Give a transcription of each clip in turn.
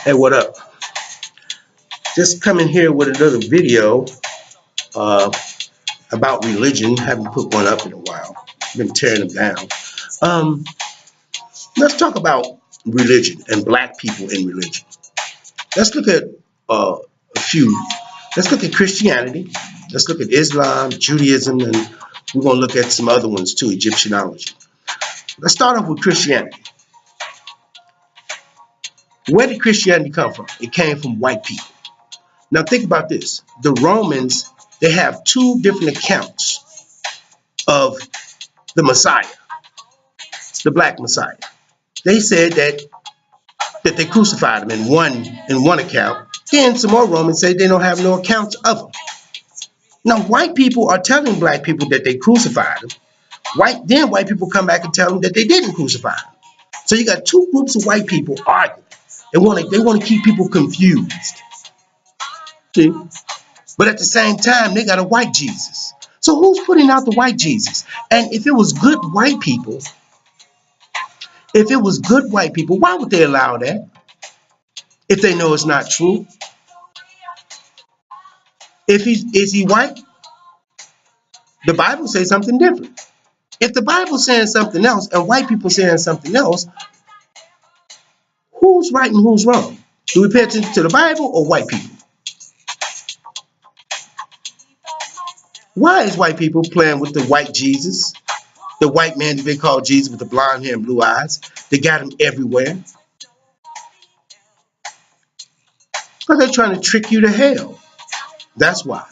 Hey, what up? Just coming here with another video uh, about religion. Haven't put one up in a while. Been tearing them down. Um, let's talk about religion and black people in religion. Let's look at uh, a few. Let's look at Christianity. Let's look at Islam, Judaism, and we're going to look at some other ones too, Egyptology. Let's start off with Christianity. Where did Christianity come from? It came from white people. Now think about this. The Romans, they have two different accounts of the Messiah, the black Messiah. They said that they crucified him in one account. Then some more Romans say they don't have no accounts of him. Now white people are telling black people that they crucified him. Then white people come back and tell them that they didn't crucify him. So you got two groups of white people arguing. They want to keep people confused. See? But at the same time, they got a white Jesus. So who's putting out the white Jesus? And if it was good white people, why would they allow that? If they know it's not true? Is he white? The Bible says something different. If the Bible's saying something else and white people saying something else, who's right and who's wrong? Do we pay attention to the Bible or white people? Why is white people playing with the white Jesus? The white man that they call Jesus with the blonde hair and blue eyes. They got him everywhere. Because they're trying to trick you to hell. That's why.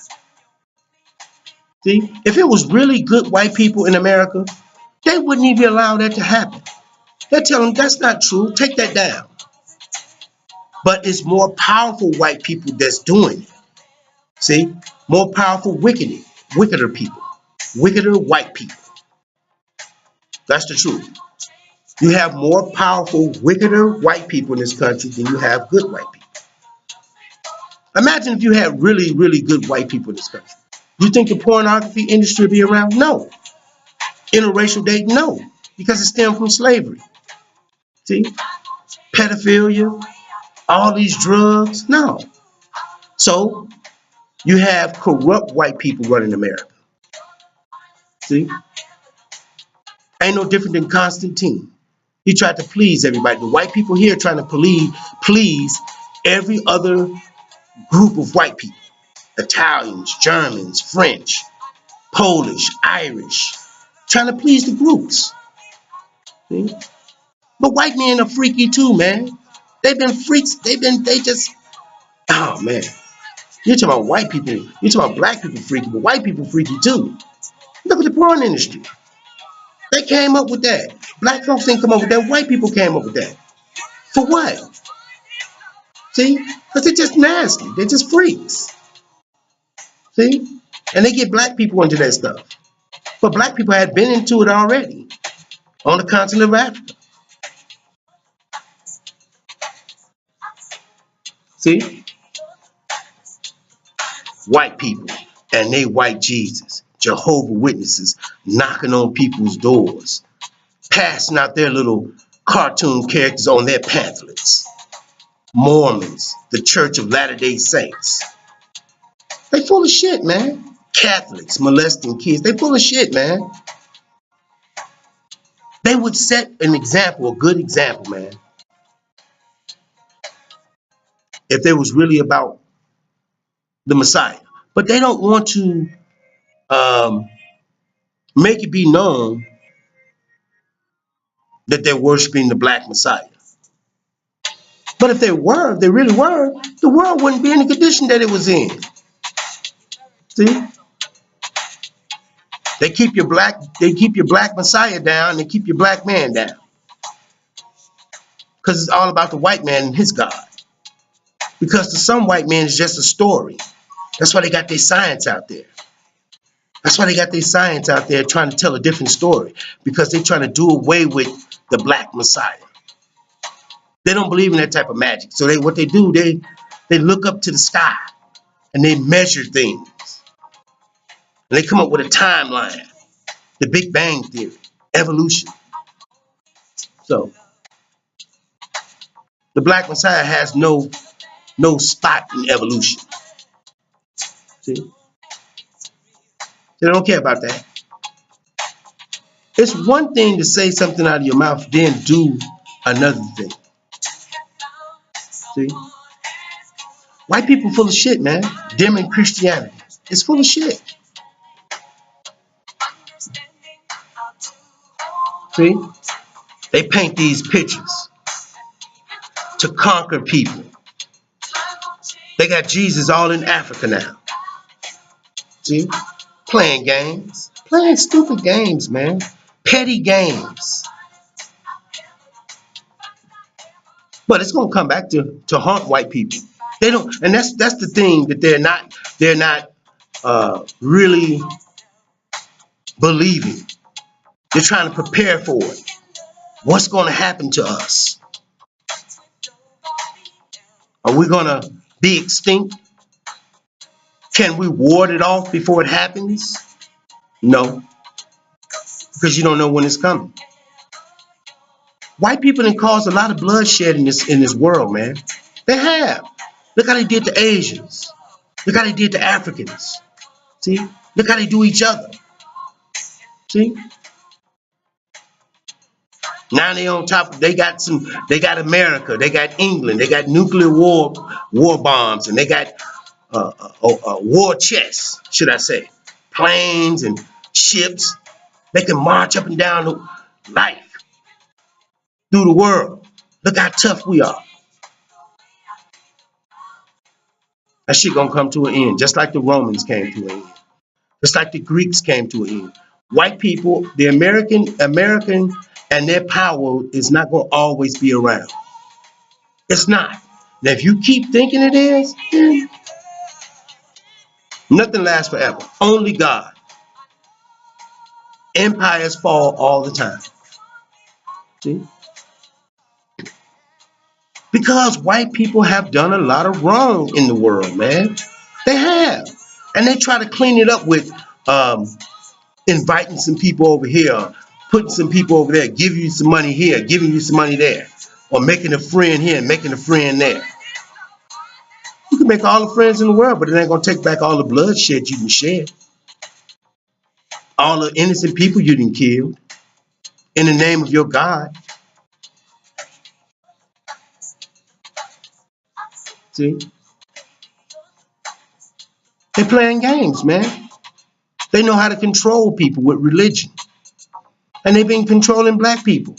See, if it was really good white people in America, they wouldn't even allow that to happen. They're telling them that's not true. Take that down. But it's more powerful white people that's doing it. See, more powerful wickeder people, wickeder white people. That's the truth. You have more powerful, wickeder white people in this country than you have good white people. Imagine if you had really, really good white people in this country. You think the pornography industry would be around? No. Interracial dating? No. Because it stemmed from slavery. See? Pedophilia, all these drugs? No. So you have corrupt white people running America. See? Ain't no different than Constantine. He tried to please everybody. The white people here trying to please every other group of white people. Italians, Germans, French, Polish, Irish. Trying to please the groups. See? But white men are freaky too, man. They've been freaks. Oh man. You're talking about white people. You're talking about black people freaky, but white people freaky too. Look at the porn industry. They came up with that. Black folks didn't come up with that. White people came up with that. For what? See? Because they're just nasty. They're just freaks. See? And they get black people into that stuff. But black people had been into it already on the continent of Africa. See? White people and they white Jesus. Jehovah's Witnesses knocking on people's doors. Passing out their little cartoon characters on their pamphlets. Mormons, the Church of Latter-day Saints. They full of shit, man. Catholics molesting kids. They full of shit, man. They would set an example, a good example, man. If they was really about the Messiah. But they don't want to make it be known that they're worshiping the black Messiah. But if they really were, the world wouldn't be in the condition that it was in. See? They keep your black Messiah down, they keep your black man down. Because it's all about the white man and his God. Because to some white men it's just a story. That's why they got their science out there. That's why they got their science out there trying to tell a different story. Because they're trying to do away with the black Messiah. They don't believe in that type of magic. So what they do, they look up to the sky and they measure things. And they come up with a timeline. The Big Bang Theory. Evolution. So the Black Messiah has no spot in evolution. See, they don't care about that. It's one thing to say something out of your mouth, then do another thing. See, white people full of shit, man. Them and Christianity, it's full of shit. See, they paint these pictures to conquer people. They got Jesus all in Africa now. See, playing games, playing stupid games, man. Petty games. But it's gonna come back to haunt white people. They don't, and that's the thing that they're not really believing. They're trying to prepare for it. What's going to happen to us? Are we going to be extinct? Can we ward it off before it happens? No, because you don't know when it's coming. White people have caused a lot of bloodshed in this world, man. They have. Look how they did to Asians. Look how they did to Africans. See? Look how they do each other. See? Now they on top. They got America. They got England. They got nuclear war bombs, and they got war chests, should I say? Planes and ships. They can march up and down the life through the world. Look how tough we are. That shit gonna come to an end, just like the Romans came to an end, just like the Greeks came to an end. White people, the American, and their power is not gonna always be around. It's not. Now, if you keep thinking it is, then nothing lasts forever. Only God. Empires fall all the time. See? Because white people have done a lot of wrong in the world, man. They have. And they try to clean it up with inviting some people over here, putting some people over there, giving you some money here, giving you some money there, or making a friend here and making a friend there. You can make all the friends in the world, but it ain't going to take back all the bloodshed you can shed. All the innocent people you done killed in the name of your God. See? They're playing games, man. They know how to control people with religion. And they've been controlling black people.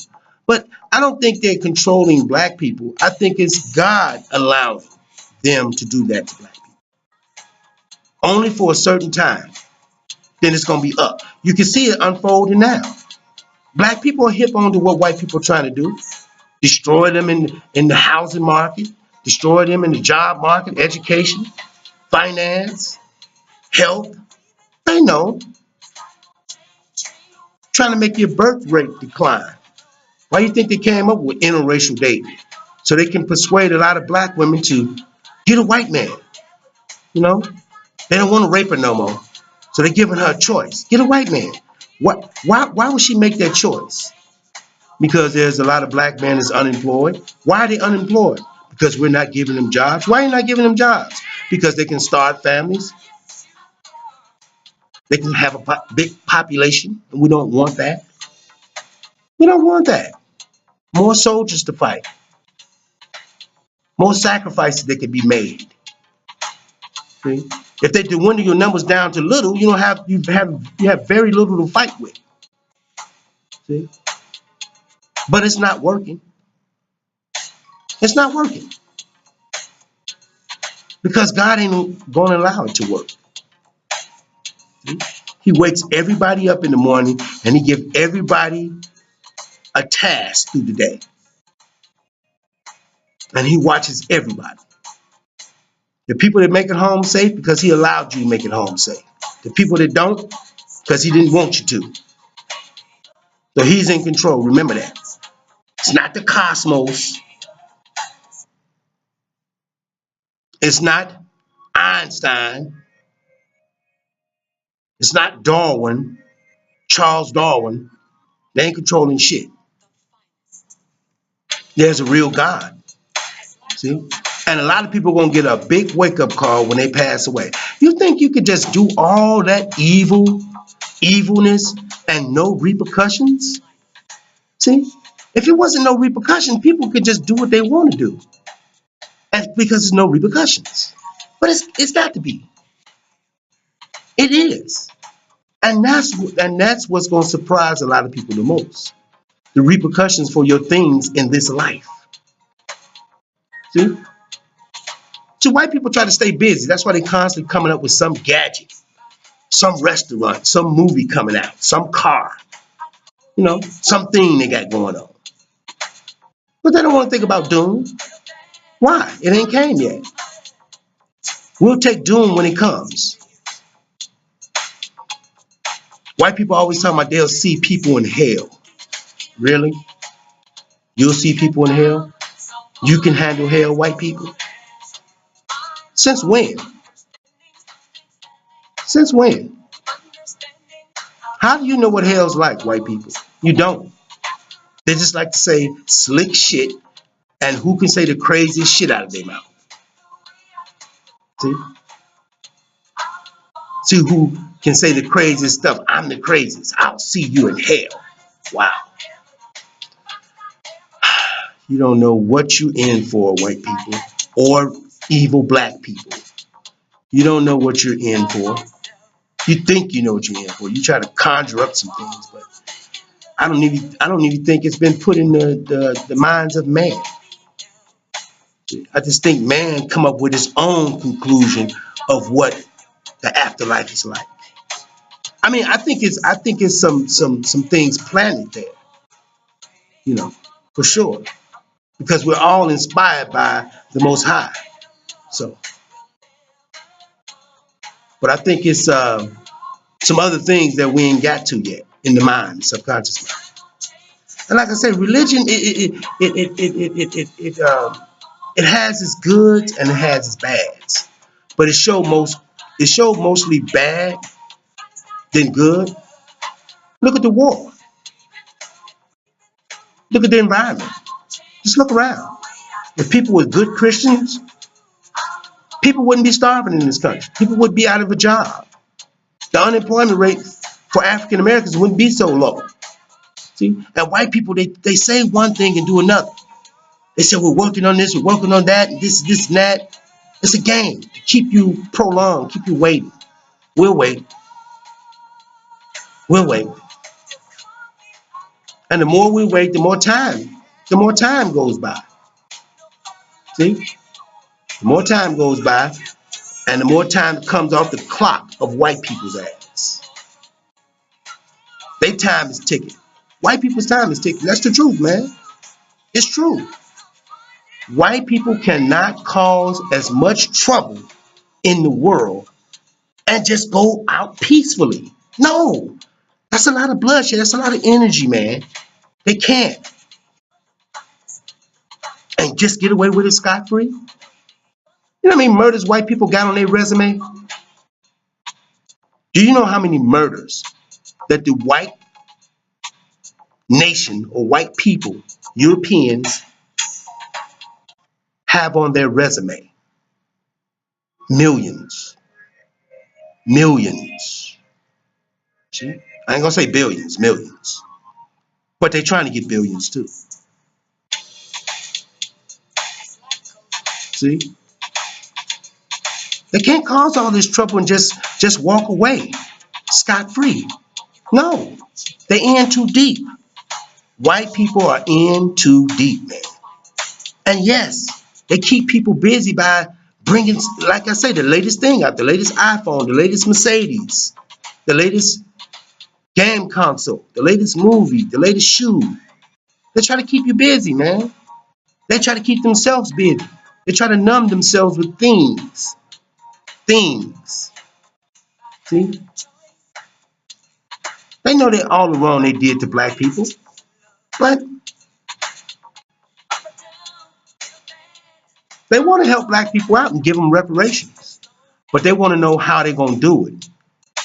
But I don't think they're controlling black people. I think it's God allowing them to do that to black people. Only for a certain time. Then it's going to be up. You can see it unfolding now. Black people are hip on to what white people are trying to do. Destroy them in the housing market. Destroy them in the job market, education, finance, health. They know. Trying to make your birth rate decline. Why do you think they came up with interracial dating? So they can persuade a lot of black women to get a white man. You know, they don't want to rape her no more. So they're giving her a choice. Get a white man. Why would she make that choice? Because there's a lot of black men that's unemployed. Why are they unemployed? Because we're not giving them jobs. Why are you not giving them jobs? Because they can start families. They can have a big population, and we don't want that. We don't want that. More soldiers to fight. More sacrifices that can be made. See? If they dwindle your numbers down to little, you have very little to fight with. See? But it's not working. It's not working. Because God ain't going to allow it to work. See? He wakes everybody up in the morning and he gives everybody a task through the day. And he watches everybody. The people that make it home safe, because he allowed you to make it home safe. The people that don't, because he didn't want you to. So he's in control. Remember that. It's not the cosmos. It's not Einstein. It's not Darwin, Charles Darwin. They ain't controlling shit. There's a real God. See? And a lot of people are going to get a big wake-up call when they pass away. You think you could just do all that evilness, and no repercussions? See? If it wasn't no repercussion, people could just do what they want to do. And because there's no repercussions. But it's got to be. It is. And that's what's going to surprise a lot of people the most. The repercussions for your things in this life. See? So white people try to stay busy. That's why they constantly coming up with some gadget, some restaurant, some movie coming out, some car, something they got going on. But they don't want to think about doom. Why? It ain't came yet. We'll take doom when it comes. White people always talking about they'll see people in hell. Really? You'll see people in hell? You can handle hell, white people? Since when? Since when? How do you know what hell's like, white people? You don't. They just like to say slick shit, and who can say the craziest shit out of their mouth? See? See who can say the craziest stuff. I'm the craziest. I'll see you in hell. Wow. You don't know what you in for, white people, or evil black people. You don't know what you're in for. You think you know what you're in for. You try to conjure up some things, but I don't even think it's been put in the minds of man. I just think man come up with his own conclusion of what the afterlife is like. I mean, I think it's some things planted there, for sure, because we're all inspired by the Most High. So, but I think it's some other things that we ain't got to yet in the mind, the subconscious mind. And like I say, religion it has its goods and it has its bads, but it showed mostly bad than good. Look at the war. Look at the environment. Just look around. If people were good Christians, people wouldn't be starving in this country. People would be out of a job. The unemployment rate for African Americans wouldn't be so low. See? And white people, they say one thing and do another. They say we're working on this, we're working on that, and this and that. It's a game to keep you prolonged, keep you waiting. We'll wait. We'll wait. And the more we wait, the more time goes by. See? The more time goes by, and the more time comes off the clock of white people's ass. Their time is ticking. White people's time is ticking. That's the truth, man. It's true. White people cannot cause as much trouble in the world and just go out peacefully. No. That's a lot of bloodshed. That's a lot of energy, man. They can't. And just get away with it scot-free? You know how many murders white people got on their resume? Do you know how many murders that the white nation or white people, Europeans, have on their resume? Millions. Millions. See? I ain't gonna say billions, millions. But they're trying to get billions too. See? They can't cause all this trouble and just walk away scot-free. No, they're in too deep. White people are in too deep, man. And yes, they keep people busy by bringing, like I say, the latest thing out, the latest iPhone, the latest Mercedes, the latest game console, the latest movie, the latest shoe. They try to keep you busy, man. They try to keep themselves busy. They try to numb themselves with things. Things. See? They know that all the wrong they did to black people. But they want to help black people out and give them reparations. But they want to know how they're going to do it.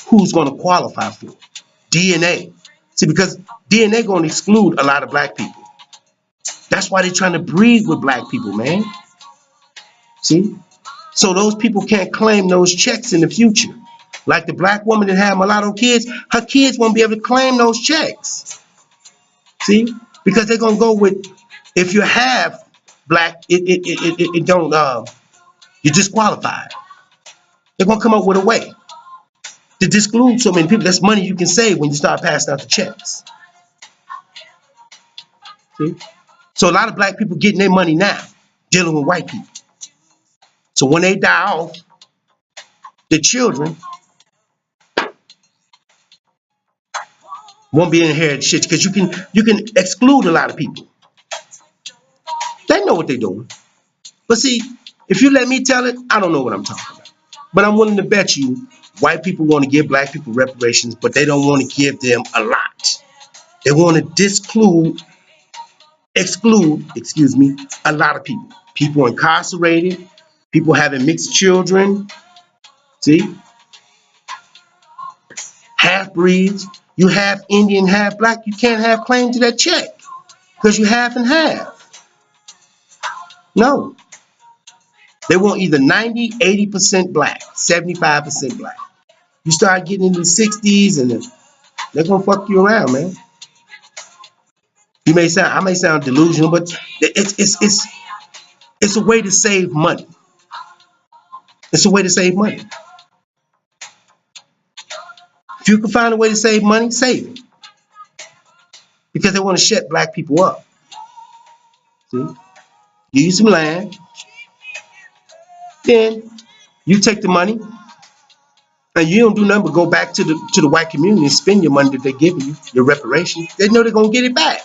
Who's going to qualify for it? DNA. See, because DNA going to exclude a lot of black people. That's why they're trying to breed with black people, man. See? So those people can't claim those checks in the future. Like the black woman that had mulatto kids, her kids won't be able to claim those checks. See? Because they're gonna go with, if you're half black, it don't you're disqualified. They're gonna come up with a way to disclude so many people. That's money you can save when you start passing out the checks. See? So a lot of black people getting their money now, dealing with white people. So when they die off, the children won't be inherited shit, because you can exclude a lot of people. They know what they're doing. But see, if you let me tell it, I don't know what I'm talking about. But I'm willing to bet you white people want to give black people reparations, but they don't want to give them a lot. They want to exclude, a lot of people. People incarcerated, people having mixed children, see? Half breeds. You half Indian, half black, you can't have claim to that check because you half and half. No. They want either 90, 80% black, 75% black. You start getting into the 60s and they're gonna fuck you around, man. I may sound delusional, but it's a way to save money. It's a way to save money. If you can find a way to save money, save it. Because they want to shut black people up. See? Give you some land, then you take the money, and you don't do nothing but go back to the white community and spend your money that they're giving you, your reparations. They know they're gonna get it back.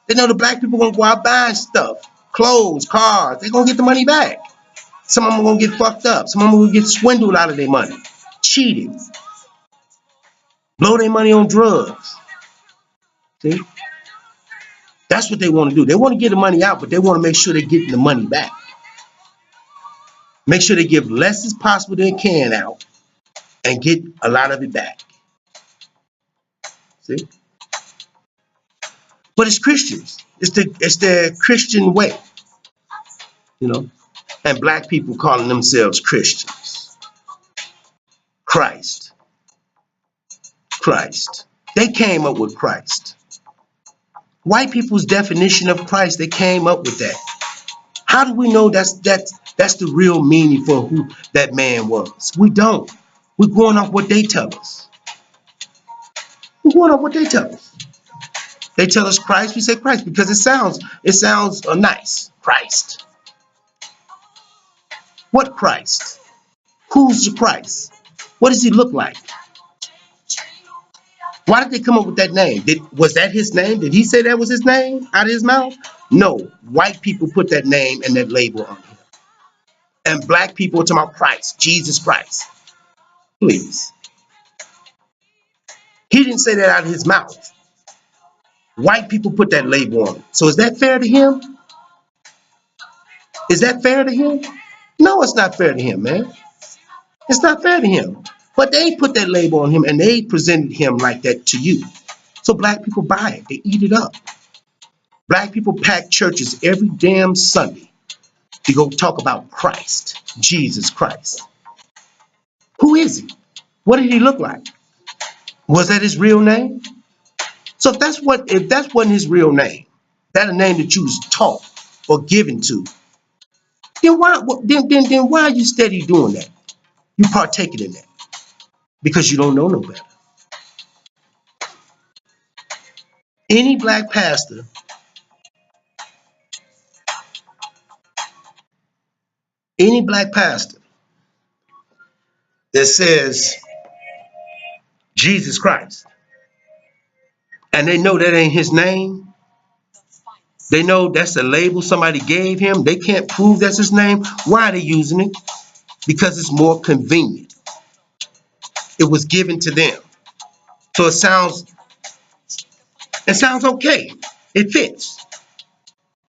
They know the black people gonna go out buying stuff, clothes, cars. They're gonna get the money back. Some of them are gonna get fucked up. Some of them will get swindled out of their money, cheated, blow their money on drugs. See? That's what they want to do. They want to get the money out, but they want to make sure they're getting the money back. Make sure they give less as possible they can out and get a lot of it back. See? But it's Christians. It's their Christian way, you know. And black people calling themselves Christians. Christ. They came up with Christ. White people's definition of Christ, they came up with that. How do we know that's the real meaning for who that man was? We don't. We're going off what they tell us. We're going off what they tell us. They tell us Christ, we say Christ because it sounds nice. Christ. What Christ? Who's the Christ? What does he look like? Why did they come up with that name? Was that his name? Did he say that was his name out of his mouth? No. White people put that name and that label on him. And black people are talking about Christ, Jesus Christ. Please. He didn't say that out of his mouth. White people put that label on him. So is that fair to him? Is that fair to him? No, it's not fair to him, man. It's not fair to him. But they put that label on him and they presented him like that to you. So black people buy it. They eat it up. Black people pack churches every damn Sunday to go talk about Christ, Jesus Christ. Who is he? What did he look like? Was that his real name? So if that wasn't his real name, that a name that you was taught or given to, then why are you steady doing that? You partaking in that because you don't know no better. Any black pastor that says Jesus Christ and they know that ain't his name, they know that's a label somebody gave him, they can't prove that's his name, why are they using it? Because it's more convenient. It was given to them. So it sounds okay. It fits.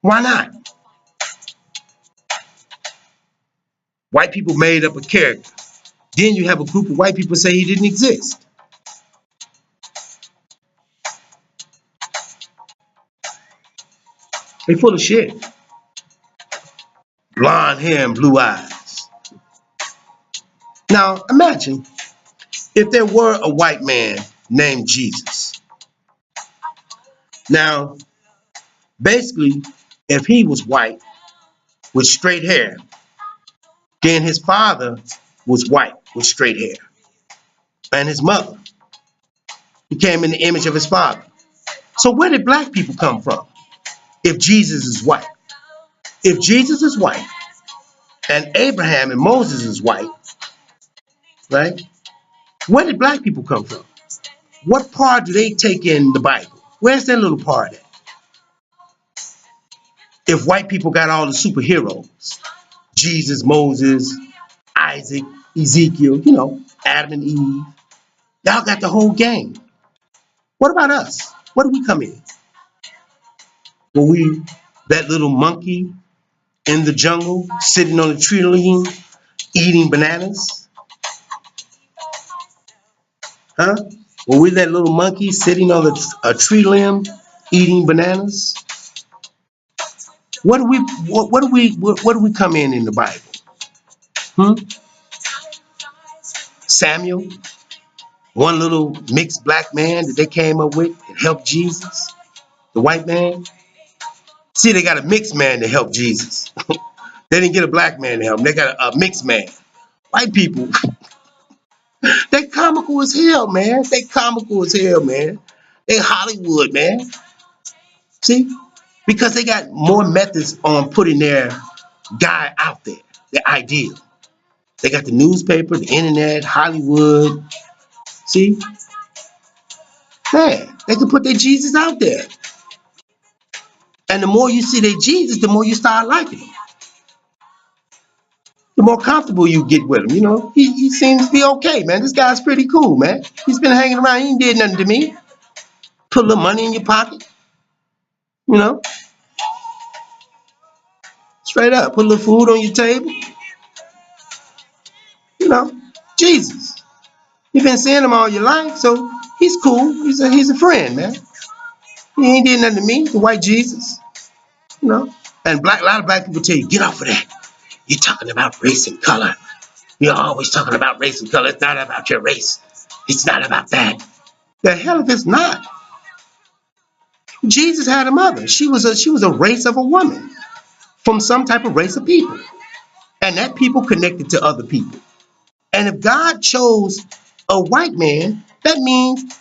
Why not? White people made up a character. Then you have a group of white people say he didn't exist. They full of shit. Blonde hair and blue eyes. Now, imagine if there were a white man named Jesus. Now, basically, if he was white with straight hair, then his father was white with straight hair. And his mother, he came in the image of his father. So where did black people come from if Jesus is white? If Jesus is white and Abraham and Moses is white, right? Where did black people come from? What part do they take in the Bible? Where's their little part at? If white people got all the superheroes, Jesus, Moses, Isaac, Ezekiel, Adam and Eve, y'all got the whole gang. What about us? Where do we come in? Were we that little monkey in the jungle, sitting on a tree limb, eating bananas? Huh? Were we that little monkey sitting on a tree limb, eating bananas? What do we come in the Bible? Hmm? Samuel, one little mixed black man that they came up with that helped Jesus, the white man. See, they got a mixed man to help Jesus. They didn't get a black man to help them. They got a mixed man. White people, they comical as hell, man. They comical as hell, man. They Hollywood, man. See? Because they got more methods on putting their guy out there, their ideal. They got the newspaper, the internet, Hollywood. See? Man, they can put their Jesus out there. And the more you see their Jesus, the more you start liking him. The more comfortable you get with him, He seems to be okay, man. This guy's pretty cool, man. He's been hanging around. He ain't did nothing to me. Put a little money in your pocket, you know. Straight up. Put a little food on your table. Jesus. You've been seeing him all your life, so he's cool. He's a friend, man. He ain't did nothing to me, the white Jesus. And a lot of black people tell you, get off of that. You're talking about race and color. You're always talking about race and color. It's not about your race. It's not about that. The hell if it's not. Jesus had a mother. She was a race of a woman from some type of race of people. And that people connected to other people. And if God chose a white man, that means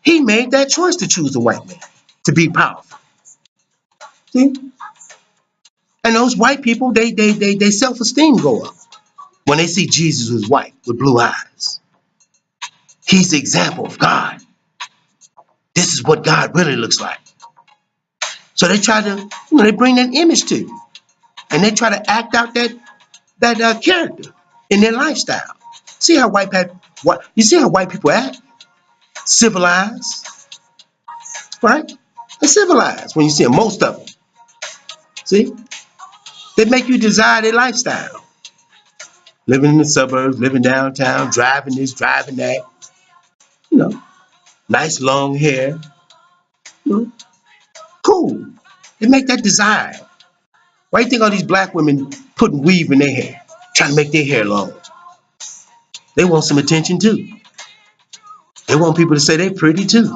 he made that choice to choose a white man to be powerful. See? And those white people, they self-esteem go up when they see Jesus was white with blue eyes. He's the example of God. This is what God really looks like. So they try to, they bring that image to you. And they try to act out that character in their lifestyle. See how you see how white people act? Civilized, right? They're civilized when you see them, most of them. See? They make you desire their lifestyle. Living in the suburbs, living downtown, driving this, driving that. Nice long hair. Cool. They make that desire. Why do you think all these black women putting weave in their hair, trying to make their hair long? They want some attention too. They want people to say they're pretty too.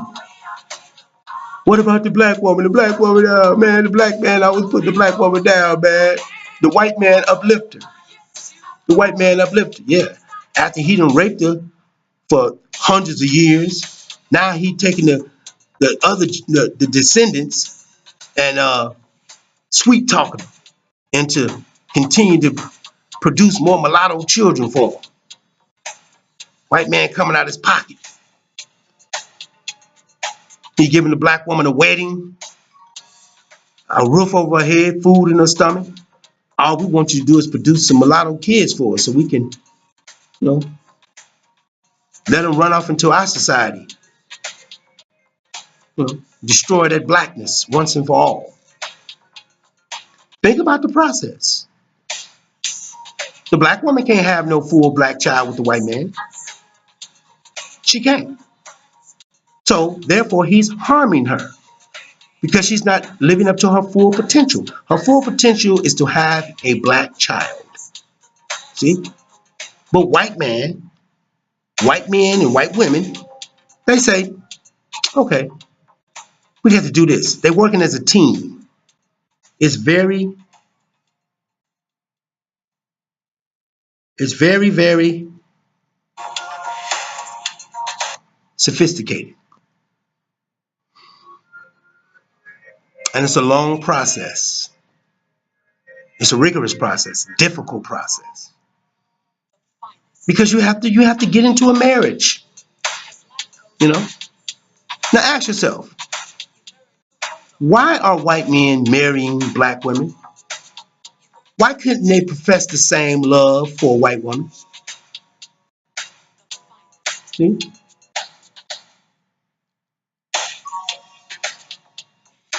What about the black woman? The black woman, man, the black man always put the black woman down, man. The white man uplift her. The white man uplift her, yeah. After he done raped her for hundreds of years, now he taking the descendants and sweet talking them into continue to produce more mulatto children for him. White man coming out his pocket. He giving the black woman a wedding, a roof over her head, food in her stomach. All we want you to do is produce some mulatto kids for us so we can, let them run off into our society. Destroy that blackness once and for all. Think about the process. The black woman can't have no full black child with the white man. She can't. So, therefore, he's harming her. because she's not living up to her full potential. Her full potential is to have a black child. See? But white men and white women, they say, okay, we have to do this. They're working as a team. It's very, very sophisticated. And it's a long process. It's a rigorous process, difficult process. Because you have to get into a marriage. You know? Now ask yourself, why are white men marrying black women? Why couldn't they profess the same love for a white woman? See?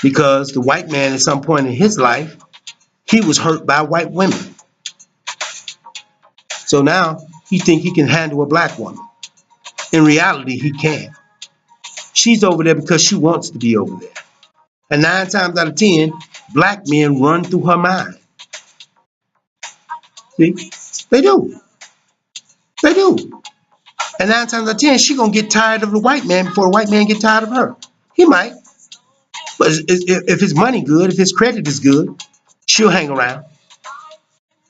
Because the white man at some point in his life, he was hurt by white women. So now he think he can handle a black woman. In reality, he can't. She's over there because she wants to be over there. And 9 times out of 10, black men run through her mind. See? They do. They do. And 9 times out of 10, she gonna get tired of the white man before the white man get tired of her. He might. But if his money good, if his credit is good, she'll hang around.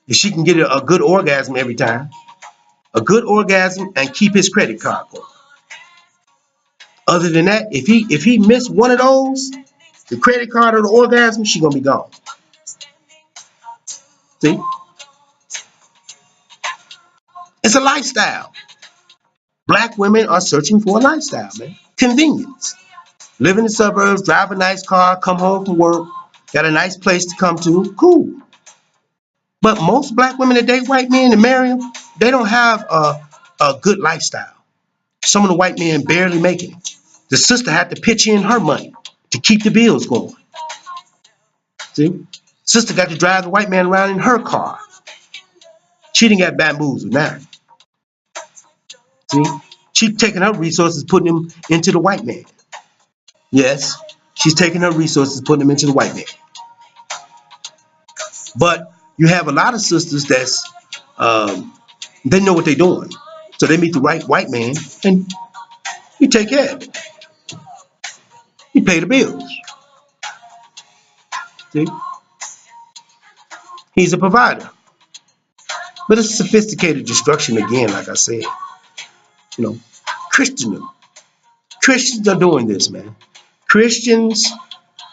If she can get a good orgasm every time, a good orgasm and keep his credit card going. Other than that, if he missed one of those, the credit card or the orgasm, she gonna be gone. See? It's a lifestyle. Black women are searching for a lifestyle, man. Convenience. Live in the suburbs, drive a nice car, come home from work, got a nice place to come to, cool. But most black women that date white men and marry them, they don't have a good lifestyle. Some of the white men barely make it. The sister had to pitch in her money to keep the bills going. See? Sister got to drive the white man around in her car. She didn't get bamboozled now. See? She's taking her resources, putting them into the white man. Yes, she's taking her resources, putting them into the white man. But you have a lot of sisters that's, they know what they're doing. So they meet the right white man and you take care of it. You pay the bills. See? He's a provider. But it's sophisticated destruction again, like I said. You know, Christians are doing this, man. Christians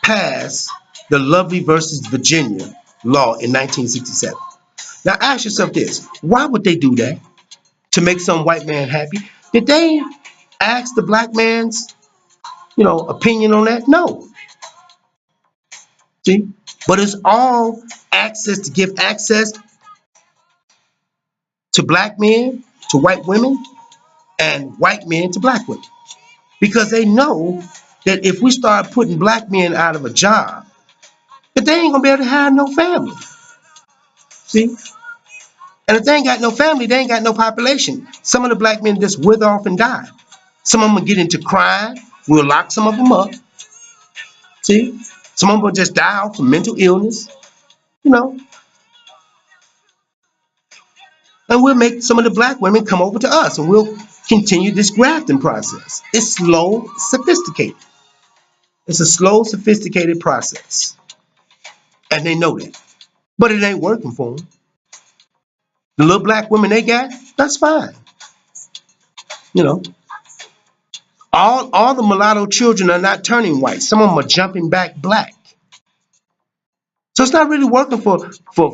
passed the Lovely versus Virginia law in 1967. Now ask yourself this, why would they do that? To make some white man happy? Did they ask the black man's, opinion on that? No. See? But it's all access to give access to black men, to white women, and white men to black women. Because they know that if we start putting black men out of a job, that they ain't gonna be able to have no family. See? And if they ain't got no family, they ain't got no population. Some of the black men just wither off and die. Some of them will get into crime. We'll lock some of them up. See? Some of them will just die off from mental illness. And we'll make some of the black women come over to us and we'll continue this grafting process. It's slow, sophisticated. It's a slow, sophisticated process. And they know that. But it ain't working for them. The little black women they got, that's fine. All the mulatto children are not turning white. Some of them are jumping back black. So it's not really working for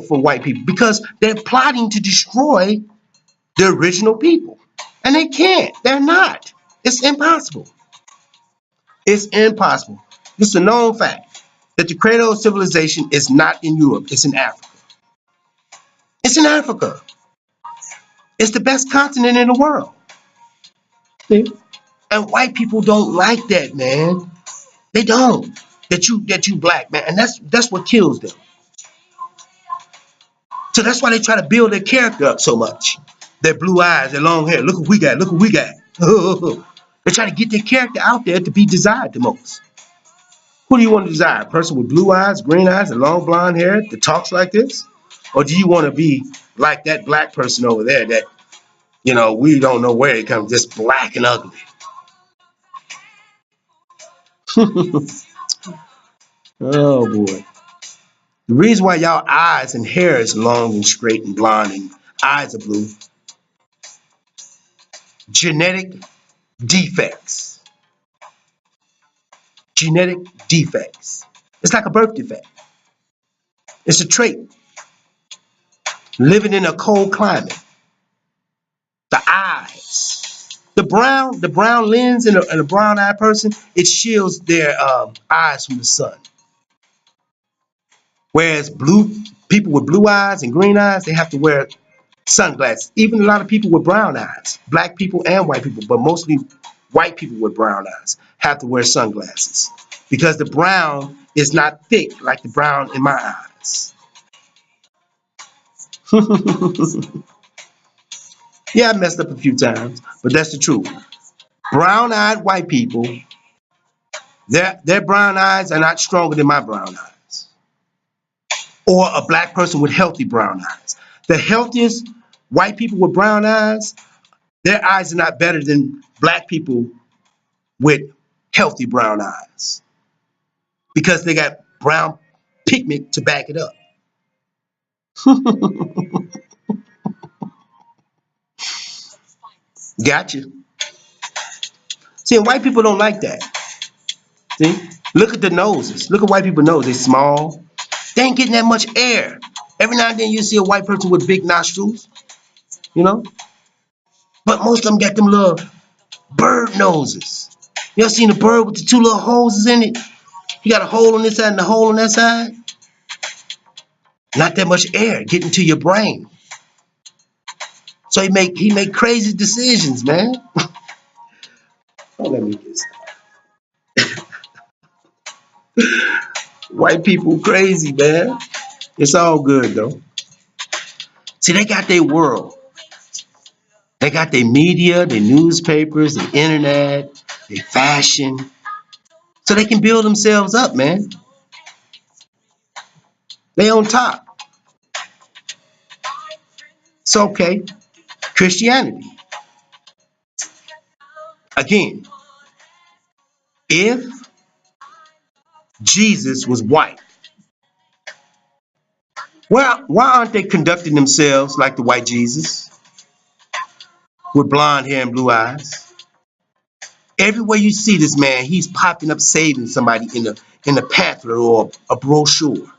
white people because they're plotting to destroy the original people. And they can't. They're not. It's impossible. It's impossible. It's a known fact that the cradle of civilization is not in Europe. It's in Africa. It's in Africa. It's the best continent in the world. See? And white people don't like that, man. They don't. That you black, man. And that's what kills them. So that's why they try to build their character up so much. Their blue eyes, their long hair. Look what we got. Look what we got. They try to get their character out there to be desired the most. Who do you want to desire? A person with blue eyes, green eyes, and long blonde hair that talks like this? Or do you want to be like that black person over there that, we don't know where it comes, just black and ugly? Oh boy. The reason why y'all eyes and hair is long and straight and blonde and eyes are blue, genetic defects. Genetic defects. It's like a birth defect. It's a trait. Living in a cold climate. The eyes. The brown lens in a brown eyed person, it shields their eyes from the sun. Whereas blue people with blue eyes and green eyes, they have to wear sunglasses. Even a lot of people with brown eyes, black people and white people, but mostly white people with brown eyes have to wear sunglasses because the brown is not thick like the brown in my eyes. Yeah, I messed up a few times, but that's the truth. Brown-eyed white people, their brown eyes are not stronger than my brown eyes, or a black person with healthy brown eyes. The healthiest white people with brown eyes, their eyes are not better than black people with healthy brown eyes because they got brown pigment to back it up. Gotcha. See, and white people don't like that. See, look at the noses. Look at white people's nose. They're small. They ain't getting that much air. Every now and then you see a white person with big nostrils, you know, but most of them got them little bird noses. You ever seen a bird with the two little holes in it? You got a hole on this side and a hole on that side. Not that much air getting to your brain. So he make crazy decisions, man. Oh, let me get white people crazy, man. It's all good though. See, they got their world. They got their media, their newspapers, their internet, their fashion. So they can build themselves up, man. They on top. It's okay. Christianity. Again, if Jesus was white, why aren't they conducting themselves like the white Jesus with blonde hair and blue eyes? Everywhere you see this man, he's popping up saving somebody in a pamphlet or a brochure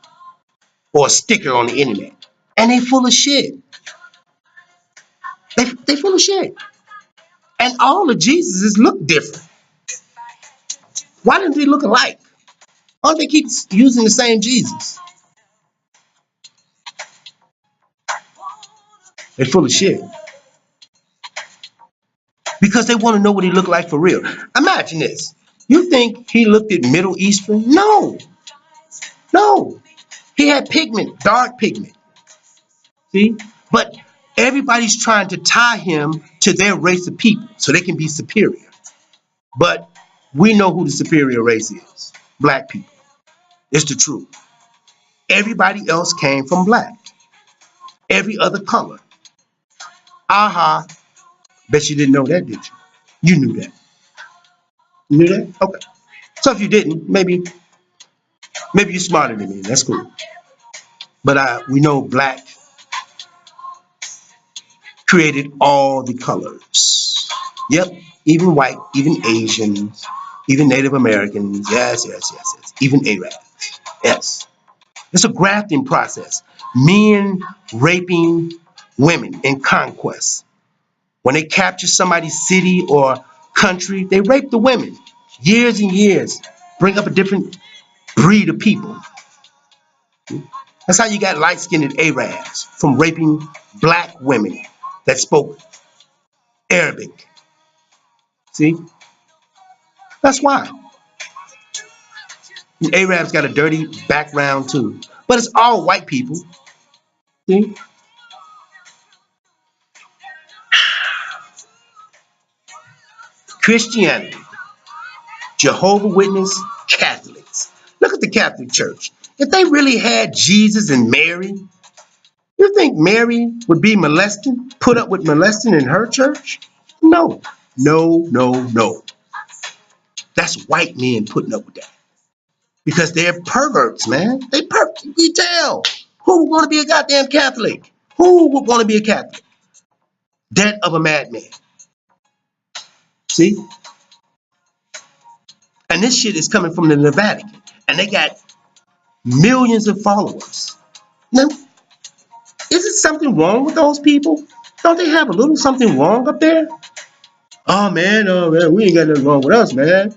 or a sticker on the internet. And they full of shit. They full of shit. And all the Jesuses look different. Why don't they look alike? Why don't they keep using the same Jesus? They're full of shit. Because they want to know what he looked like for real. Imagine this. You think he looked at Middle Eastern? No. No. He had pigment, dark pigment. See? But everybody's trying to tie him to their race of people so they can be superior. But we know who the superior race is. Black people. It's the truth. Everybody else came from black. Every other color. Aha. Bet you didn't know that, did you? You knew that. You knew that? Okay. So if you didn't, maybe you're smarter than me. That's cool. But we know black created all the colors. Yep. Even white, even Asians, even Native Americans. Yes, yes, yes, yes. Even Arabs. Yes. It's a grafting process. Men raping women in conquest. When they capture somebody's city or country, they rape the women. Years and years. Bring up a different breed of people. That's how you got light-skinned Arabs from raping black women that spoke Arabic. See? That's why. The Arabs got a dirty background too. But it's all white people. See? Christianity, Jehovah's Witness, Catholics. the Catholic Church. If they really had Jesus and Mary, you think Mary would be put up with molesting in her church? No, no, no, no. That's white men putting up with that because they're perverts, man. We tell. Who would want to be a goddamn Catholic? Who would want to be a Catholic? Death of a madman. See? And this shit is coming from the Vatican. And they got millions of followers. Now, is it something wrong with those people? Don't they have a little something wrong up there? Oh man, we ain't got nothing wrong with us, man.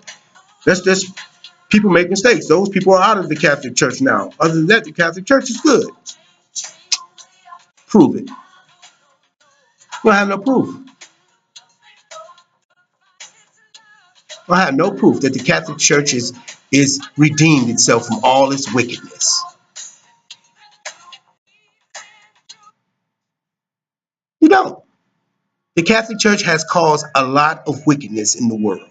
That's just people make mistakes. Those people are out of the Catholic Church now. Other than that, the Catholic Church is good. Prove it. We don't have no proof. I have no proof that the Catholic Church is redeemed itself from all its wickedness. You don't. The Catholic Church has caused a lot of wickedness in the world.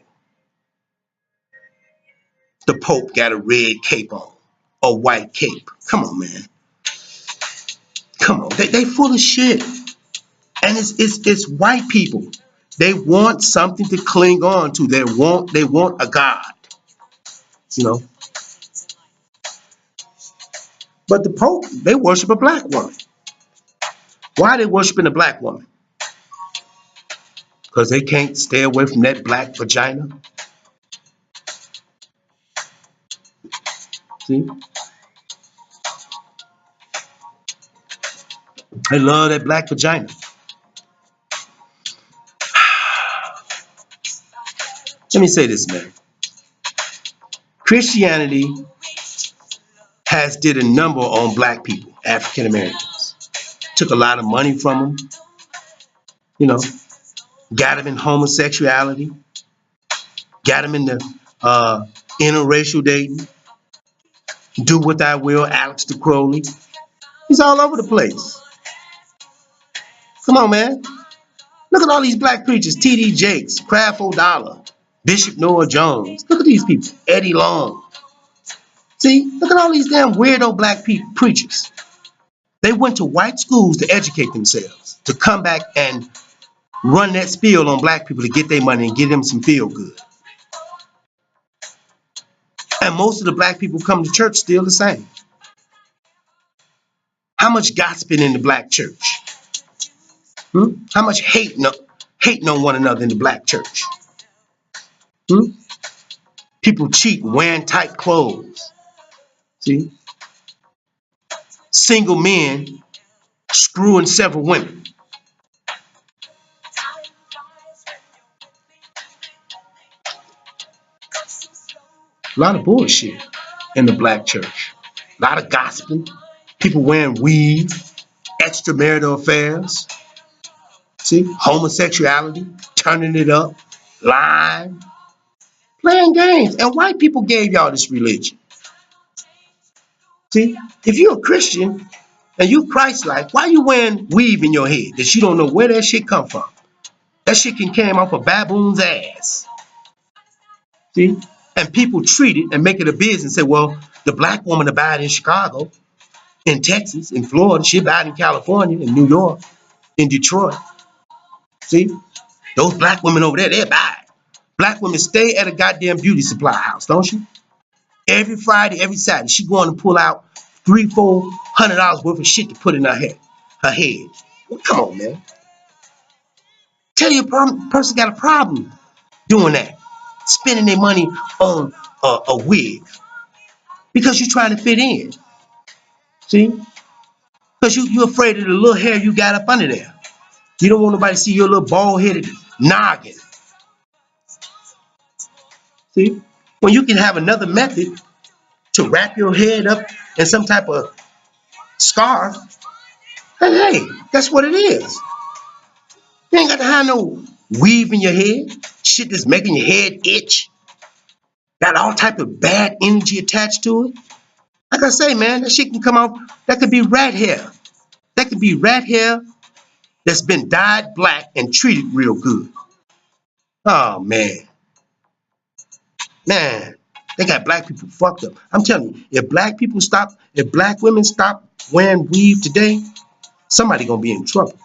The Pope got a red cape on, a white cape. Come on, man. Come on. They full of shit. And it's white people. They want something to cling on to. They want a God. You know. But the Pope, they worship a black woman. Why are they worshiping a black woman? Because they can't stay away from that black vagina. See? They love that black vagina. Let me say this, man. Christianity has did a number on black people, African Americans. Took a lot of money from them, you know, got them in homosexuality, got them in the interracial dating, do what I will, Alex de Crowley. He's all over the place. Come on, man. Look at all these black preachers, T.D. Jakes, Kraft O'Dollar, Bishop Noah Jones. Look at these people, Eddie Long. See, look at all these damn weirdo black preachers. They went to white schools to educate themselves, to come back and run that spiel on black people to get their money and give them some feel good. And most of the black people come to church still the same. How much gossiping in the black church? How much hating on one another in the black church? People cheating, wearing tight clothes. See? Single men screwing several women. A lot of bullshit in the black church. A lot of gossiping. People wearing weed, extramarital affairs. See? Homosexuality, turning it up, lying, playing games. And white people gave y'all this religion. See? If you're a Christian and you Christ-like, why you wearing weave in your head that you don't know where that shit come from? That shit can came off a baboon's ass. See? And people treat it and make it a business and say, well, the black woman that died in Chicago, in Texas, in Florida, she died in California, in New York, in Detroit. See? Those black women over there, they're bad. Black women stay at a goddamn beauty supply house, don't you? Every Friday, every Saturday, she going to pull out $300-400 worth of shit to put in her head. Well, come on, man. Tell you a person got a problem doing that, spending their money on a wig because you're trying to fit in. See? Because you're afraid of the little hair you got up under there. You don't want nobody to see your little bald-headed noggin. See? When you can have another method to wrap your head up in some type of scarf, hey, that's what it is. You ain't got to have no weave in your head, shit that's making your head itch. Got all type of bad energy attached to it. Like I say, man, that shit can come off. That could be rat hair. That could be rat hair that's been dyed black and treated real good. Oh, man. Man. They got black people fucked up. I'm telling you, if black women stop wearing weave today, somebody gonna be in trouble.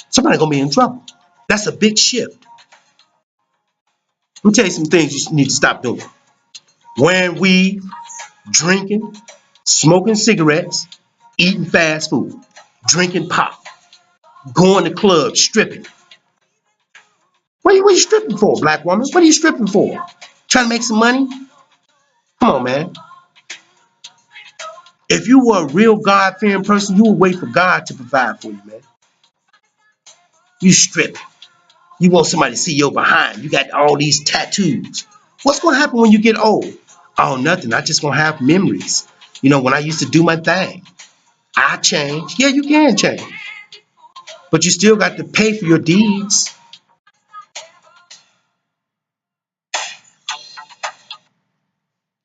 Somebody gonna be in trouble. That's a big shift. Let me tell you some things you need to stop doing. Wearing weave, drinking, smoking cigarettes, eating fast food, drinking pop, going to clubs, stripping. What are you stripping for, black woman? What are you stripping for? Trying to make some money? Come on, man. If you were a real God-fearing person, you would wait for God to provide for you, man. You strip. You want somebody to see your behind. You got all these tattoos. What's going to happen when you get old? Oh, nothing. I just going to have memories. You know, when I used to do my thing, I change. Yeah, you can change. But you still got to pay for your deeds.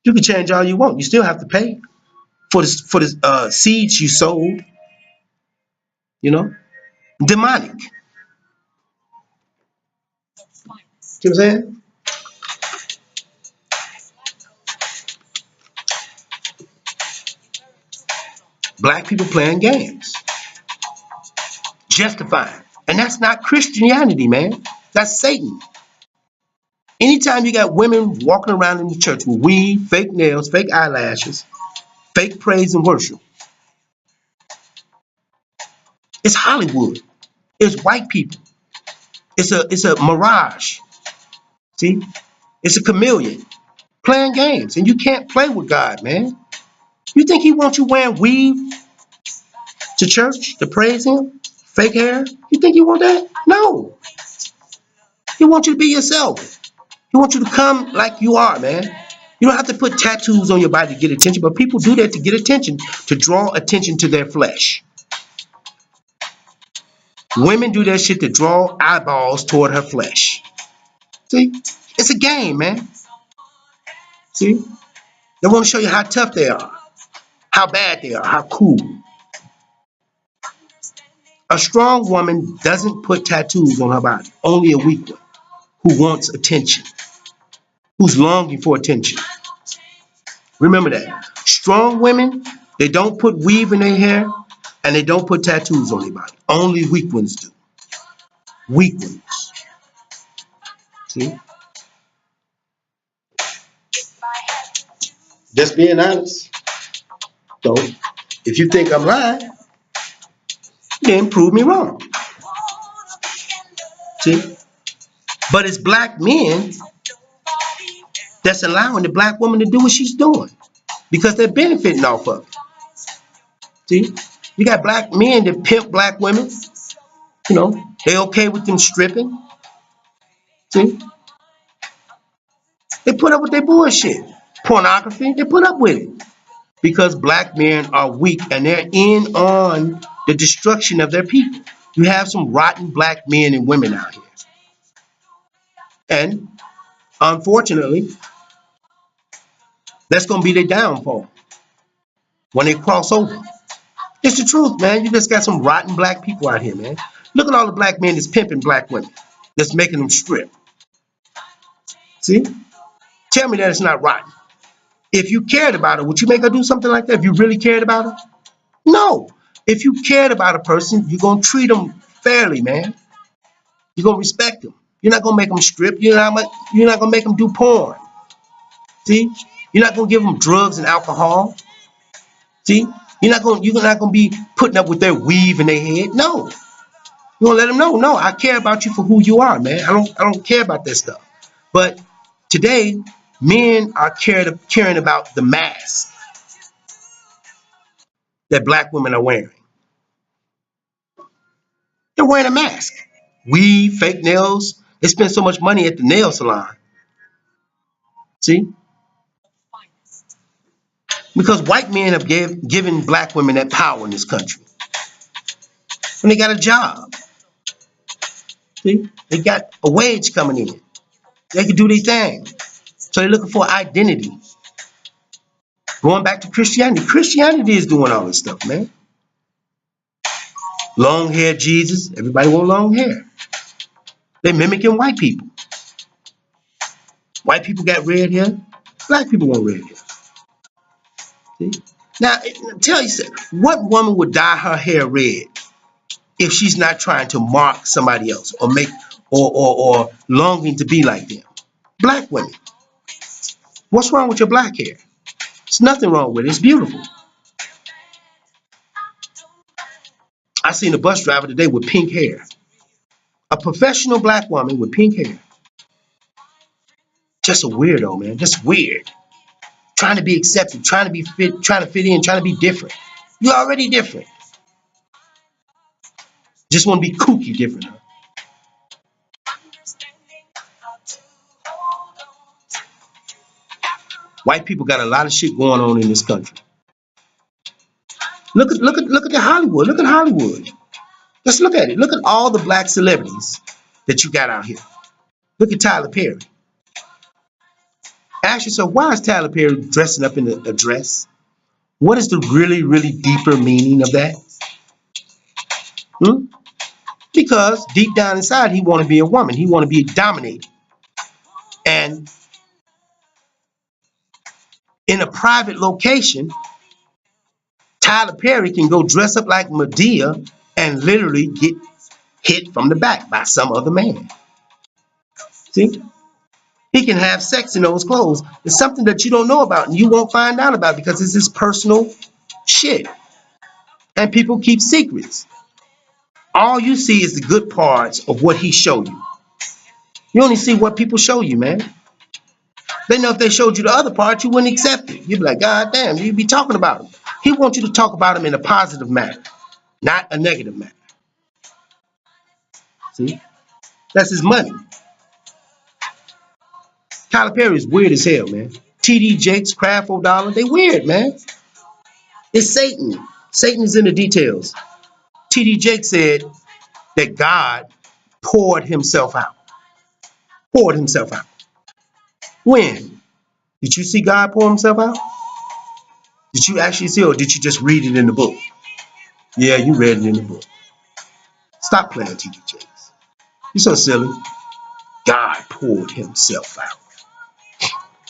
You can change all you want. You still have to pay for the seeds you sowed. You know, demonic. See what I'm saying? Black people playing games, justifying. And that's not Christianity, man. That's Satan. Anytime you got women walking around in the church with weave, fake nails, fake eyelashes, fake praise and worship, it's Hollywood. It's white people. It's a mirage. See? It's a chameleon playing games. And you can't play with God, man. You think he wants you wearing weave to church to praise him? Fake hair? You think he want that? No. He wants you to be yourself. He wants you to come like you are, man. You don't have to put tattoos on your body to get attention, but people do that to get attention, to draw attention to their flesh. Women do that shit to draw eyeballs toward her flesh. See? It's a game, man. See? They want to show you how tough they are, how bad they are, how cool. A strong woman doesn't put tattoos on her body. Only a weak one who wants attention, who's longing for attention. Remember that. Strong women, they don't put weave in their hair and they don't put tattoos on their body. Only weak ones do. Weak ones. See? Just being honest. So, if you think I'm lying, then prove me wrong. See? But it's black men that's allowing the black woman to do what she's doing because they're benefiting off of it. See? You got black men that pimp black women. You know, they okay with them stripping. See? They put up with their bullshit. Pornography, they put up with it. Because black men are weak and they're in on the destruction of their people. You have some rotten black men and women out here. And unfortunately, that's going to be their downfall when they cross over. It's the truth, man. You just got some rotten black people out here, man. Look at all the black men that's pimping black women, that's making them strip. See? Tell me that it's not rotten. If you cared about her, would you make her do something like that if you really cared about her? No. If you cared about a person, you're going to treat them fairly, man. You're going to respect them. You're not going to make them strip. You're not going to make them do porn. See? You're not going to give them drugs and alcohol. See? You're not going to be putting up with their weave in their head. No. You're going to let them know, no, I care about you for who you are, man. I don't care about that stuff. But today, men are caring about the mask that black women are wearing. They're wearing a mask. Weave, fake nails. They spend so much money at the nail salon. See? Because white men have given black women that power in this country. And they got a job. See? They got a wage coming in. They can do their thing. So they're looking for identity. Going back to Christianity. Christianity is doing all this stuff, man. Long hair Jesus. Everybody want long hair. They're mimicking white people. White people got red hair. Black people want red hair. See? Now, tell you, what woman would dye her hair red if she's not trying to mark somebody else or make or longing to be like them? Black women. What's wrong with your black hair? There's nothing wrong with it. It's beautiful. I seen a bus driver today with pink hair. A professional black woman with pink hair. Just a weirdo, man. Just weird. Trying to be accepted, trying to be fit, trying to fit in, trying to be different. You're already different. Just want to be kooky different, huh? White people got a lot of shit going on in this country. Look at the Hollywood. Look at Hollywood. Just look at it. Look at all the black celebrities that you got out here. Look at Tyler Perry. Ask yourself, why is Tyler Perry dressing up in a dress? What is the really, really deeper meaning of that? Because deep down inside, he want to be a woman. He want to be dominated. And in a private location, Tyler Perry can go dress up like Medea and literally get hit from the back by some other man. See? He can have sex in those clothes. It's something that you don't know about and you won't find out about because it's his personal shit. And people keep secrets. All you see is the good parts of what he showed you. You only see what people show you, man. They know if they showed you the other part, you wouldn't accept it. You'd be like, God damn, you'd be talking about him. He wants you to talk about him in a positive manner, not a negative manner. See? That's his money. Tyler Perry is weird as hell, man. TD Jakes, Kraft O'Donnell, they weird, man. It's Satan. Satan is in the details. TD Jakes said that God poured himself out. Poured himself out. When? Did you see God pour himself out? Did you actually see, or did you just read it in the book? Yeah, you read it in the book. Stop playing, TD Jakes. You're so silly. God poured himself out.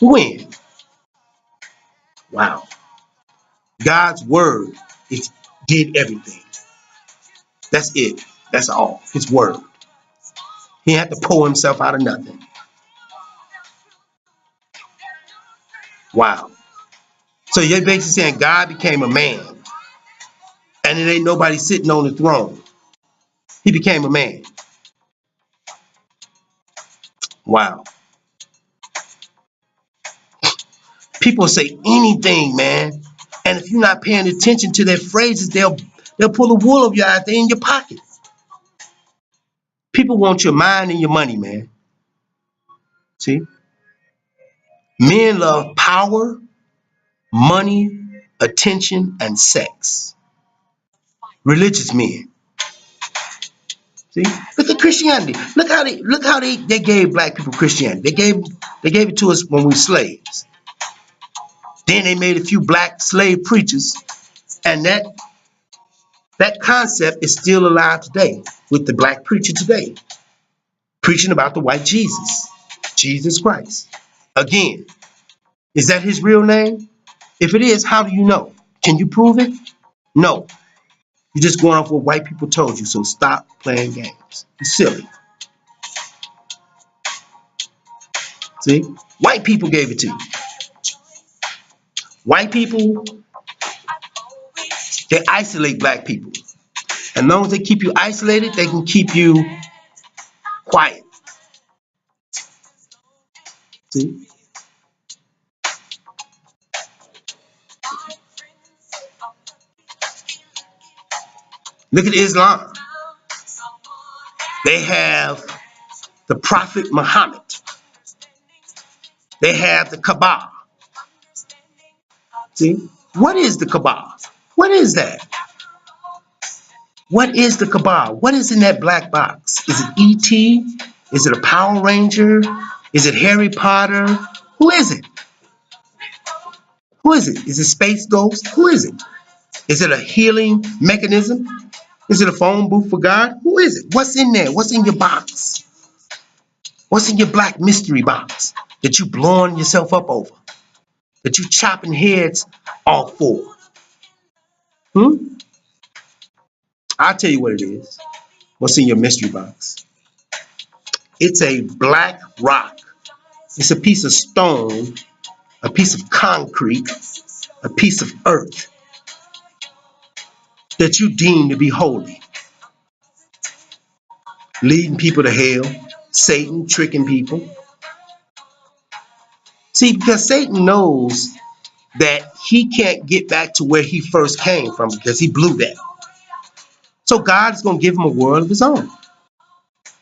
When? Wow. God's word, it did everything. That's it. That's all. His word. He had to pull himself out of nothing. Wow. So you're basically saying God became a man. And it ain't nobody sitting on the throne. He became a man. Wow. People say anything, man. And if you're not paying attention to their phrases, they'll pull the wool over your eyes. They're in your pocket. People want your mind and your money, man. See? Men love power, money, attention, and sex. Religious men. See? Look at Christianity. Look how they gave black people Christianity. They gave it to us when we were slaves. Then they made a few black slave preachers, and that concept is still alive today with the black preacher today, preaching about the white Jesus, Jesus Christ. Again, is that his real name? If it is, how do you know? Can you prove it? No. You're just going off what white people told you, so stop playing games. You're silly. See? White people gave it to you. White people, they isolate black people. As long as they keep you isolated, they can keep you quiet. See? Look at Islam. They have the Prophet Muhammad. They have the Kaaba. See? What is the Kaaba? What is that? What is the Kaaba? What is in that black box? Is it E.T.? Is it a Power Ranger? Is it Harry Potter? Who is it? Who is it? Is it Space Ghost? Who is it? Is it a healing mechanism? Is it a phone booth for God? Who is it? What's in there? What's in your box? What's in your black mystery box that you blowing yourself up over, that you chopping heads off for? I'll tell you what it is. What's in your mystery box? It's a black rock. It's a piece of stone, a piece of concrete, a piece of earth that you deem to be holy, leading people to hell, Satan tricking people. See, because Satan knows that he can't get back to where he first came from because he blew that. So God is going to give him a world of his own.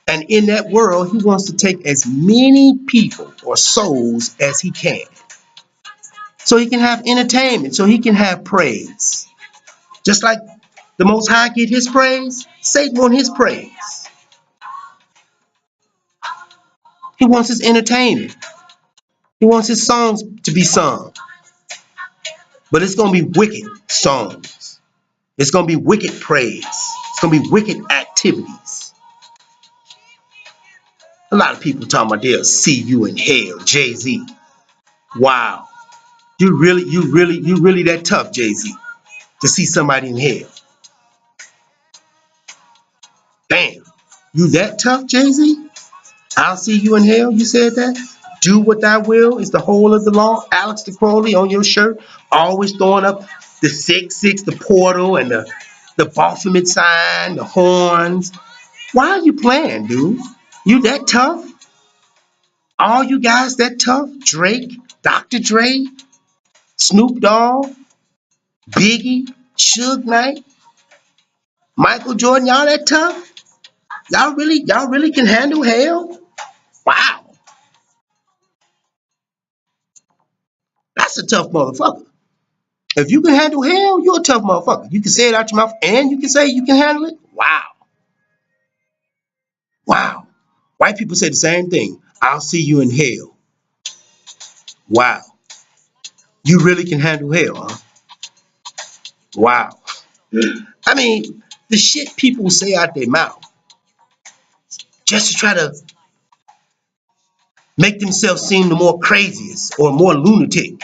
And in that world, he wants to take as many people or souls as he can. So he can have entertainment, so he can have praise. Just like the Most High get his praise, Satan wants his praise. He wants his entertainment. He wants his songs to be sung. But it's going to be wicked songs. It's going to be wicked praise. It's going to be wicked activities. A lot of people talking about they'll see you in hell, Jay-Z. Wow. You really that tough, Jay-Z, to see somebody in hell. Damn. You that tough, Jay-Z? I'll see you in hell, you said that? Do what thy will is the whole of the law. Alex the Crowley on your shirt, always throwing up the 666, the portal, and the Baphomet sign, the horns. Why are you playing, dude? You that tough? All you guys that tough? Drake, Dr. Dre, Snoop Dogg, Biggie, Suge Knight, Michael Jordan, y'all that tough? Y'all really can handle hell? Wow, that's a tough motherfucker. If you can handle hell, you're a tough motherfucker. You can say it out your mouth and you can say you can handle it. Wow. Wow. White people say the same thing. I'll see you in hell. Wow. You really can handle hell, huh? Wow. I mean, the shit people say out their mouth just to try to make themselves seem the more craziest or more lunatic.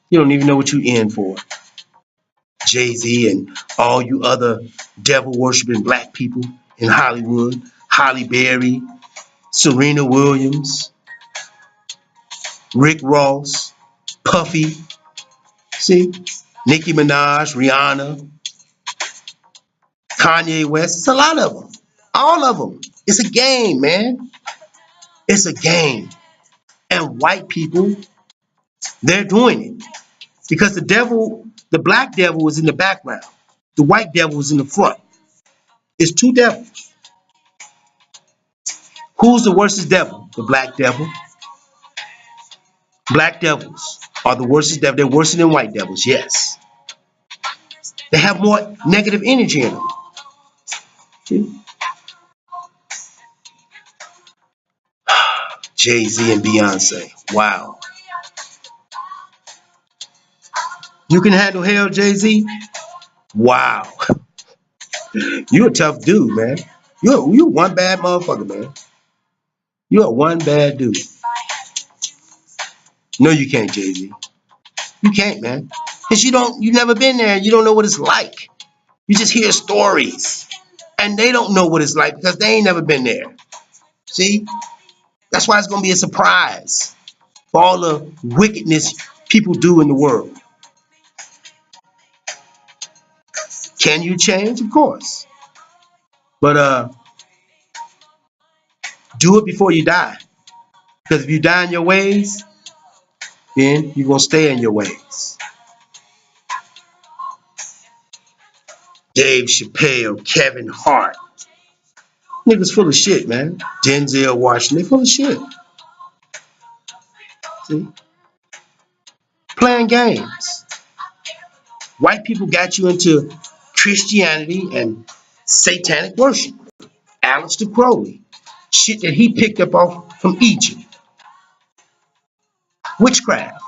You don't even know what you're in for. Jay-Z and all you other devil-worshipping black people in Hollywood, Halle Berry, Serena Williams, Rick Ross, Puffy, see, Nicki Minaj, Rihanna, Kanye West. It's a lot of them. All of them. It's a game, man. It's a game. And white people, they're doing it. Because the devil, the black devil was in the background. The white devil was in the front. It's two devils. Who's the worstest devil? The black devil. Black devils are the worstest devil. They're worse than white devils, yes. They have more negative energy in them. See? Jay-Z and Beyonce. Wow. You can handle hell, Jay-Z? Wow. You a tough dude, man. You one bad motherfucker, man. You are one bad dude. No, you can't, Jay-Z. You can't, man. Because you never been there. You don't know what it's like. You just hear stories. And they don't know what it's like because they ain't never been there. See? That's why it's going to be a surprise for all the wickedness people do in the world. Can you change? Of course. But do it before you die. Because if you die in your ways, then you're going to stay in your ways. Dave Chappelle, Kevin Hart. Niggas full of shit, man. Denzel Washington, they full of shit. See? Playing games. White people got you into Christianity and satanic worship. Alex the Crowley. Shit that he picked up off from Egypt. Witchcraft.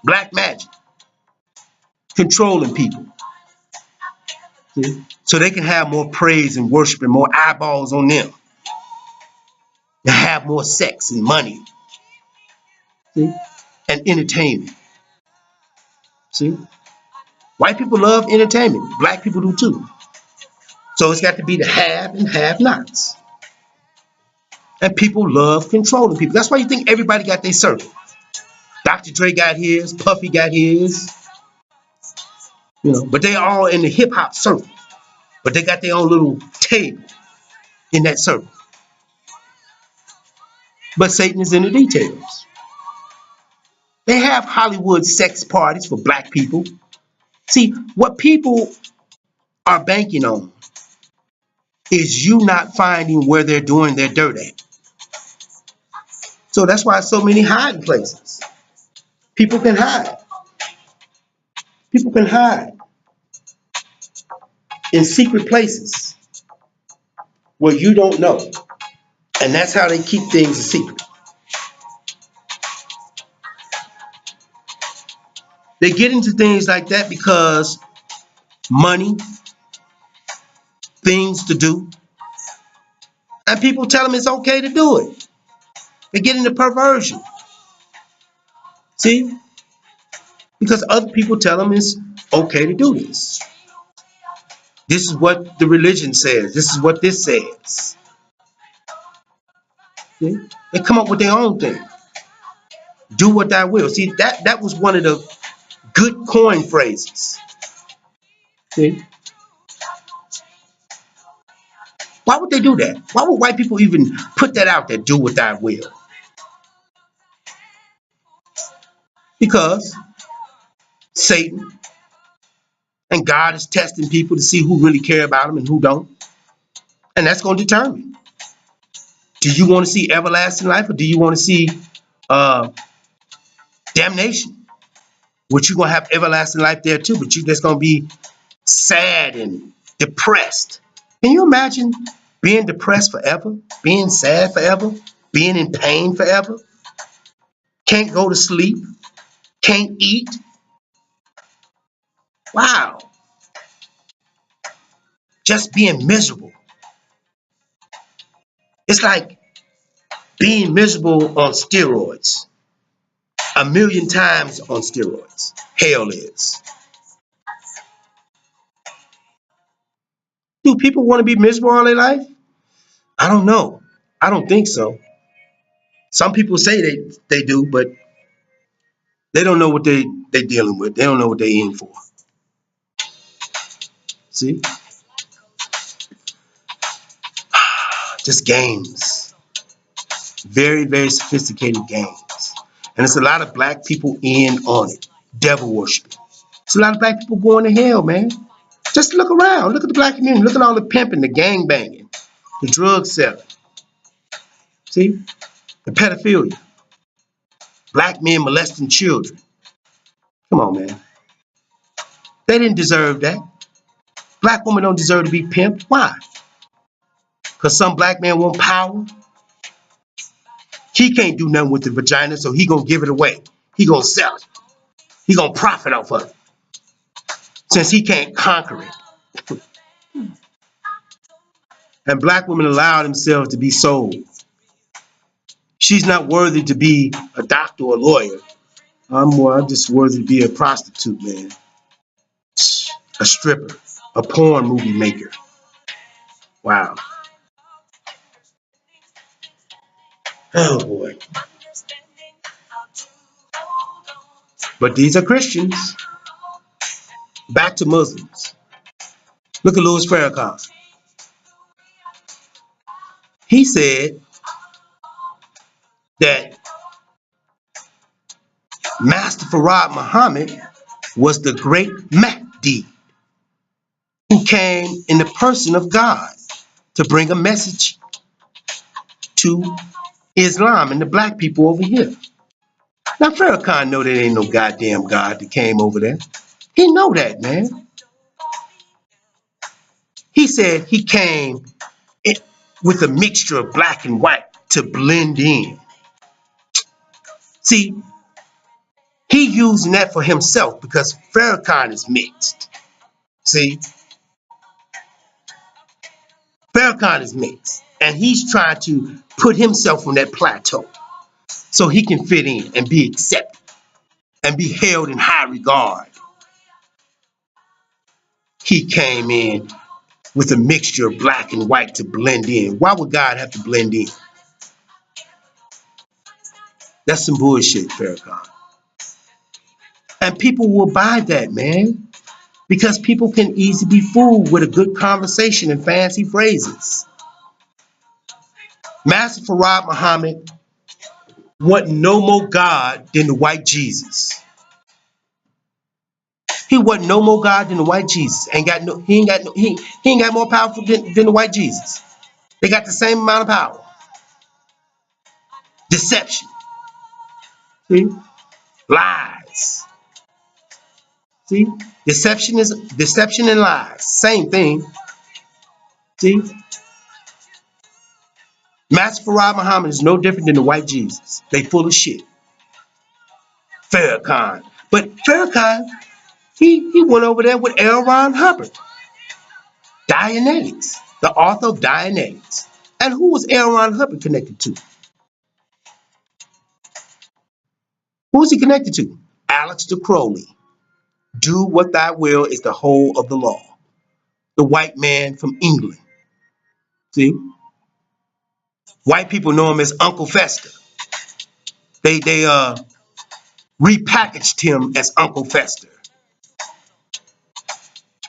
Black magic. Controlling people. See? So they can have more praise and worship and more eyeballs on them. to have more sex and money, see, and entertainment. See, white people love entertainment. Black people do too. So it's got to be the have and have-nots. And people love controlling people. That's why you think everybody got their circle. Dr. Dre got his, Puffy got his, but they all in the hip hop circle. But they got their own little table in that circle. But Satan is in the details. They have Hollywood sex parties for black people. See, what people are banking on is you not finding where they're doing their dirt at. So that's why so many hiding places. People can hide. People can hide in secret places where you don't know. And that's how they keep things a secret. They get into things like that because money, things to do, and people tell them it's okay to do it. They get into perversion. See? Because other people tell them it's okay to do this. This is what the religion says. This is what this says. See? They come up with their own thing. Do what thou will. See, that was one of the good coin phrases. See? Why would they do that? Why would white people even put that out there, do what thou will? Because Satan and God is testing people to see who really care about them and who don't. And that's going to determine. Do you want to see everlasting life or do you want to see damnation? Which you're going to have everlasting life there too, but you're just going to be sad and depressed. Can you imagine being depressed forever? Being sad forever? Being in pain forever? Can't go to sleep? Can't eat? Wow. Just being miserable. It's like being miserable on steroids. 1,000,000 times on steroids. Hell is. Do people want to be miserable all their life? I don't know. I don't think so. Some people say they do, but they don't know what they're dealing with. They don't know what they're in for. See? Just games. Very, very sophisticated games. And it's a lot of black people in on it. Devil worshiping. It's a lot of black people going to hell, man. Just look around. Look at the black community. Look at all the pimping, the gang banging, the drug selling. See? The pedophilia. Black men molesting children. Come on, man. They didn't deserve that. Black women don't deserve to be pimped. Why? Because some black man want power. He can't do nothing with the vagina, so he gonna give it away. He gonna sell it. He gonna profit off of it. Since he can't conquer it. And black women allow themselves to be sold. She's not worthy to be a doctor or a lawyer. I'm just worthy to be a prostitute, man. A stripper. A porn movie maker. Wow. Oh boy. But these are Christians. Back to Muslims. Look at Louis Farrakhan. He said that Master Farad Muhammad was the great Mahdi who came in the person of God to bring a message to Islam and the black people over here. Now Farrakhan know there ain't no goddamn God that came over there. He know that, man. He said he came with a mixture of black and white to blend in. See, he using that for himself because Farrakhan is mixed. See, Farrakhan is mixed, and he's trying to put himself on that plateau so he can fit in and be accepted and be held in high regard. He came in with a mixture of black and white to blend in. Why would God have to blend in? That's some bullshit, Farrakhan. And people will buy that, man, because people can easily be fooled with a good conversation and fancy phrases. Master Farad Muhammad wasn't no more God than the white Jesus. He wasn't no more God than the white Jesus. He ain't got more powerful than the white Jesus. They got the same amount of power. Deception. See? Lies. See? Deception and lies. Same thing. See? Master Farad Muhammad is no different than the white Jesus. They full of shit. Farrakhan. But Farrakhan, he went over there with L. Ron Hubbard. Dianetics. The author of Dianetics. And who was L. Ron Hubbard connected to? Who is he connected to? Aleister Crowley. Do what thy will is the whole of the law. The white man from England. See? White people know him as Uncle Fester. They repackaged him as Uncle Fester.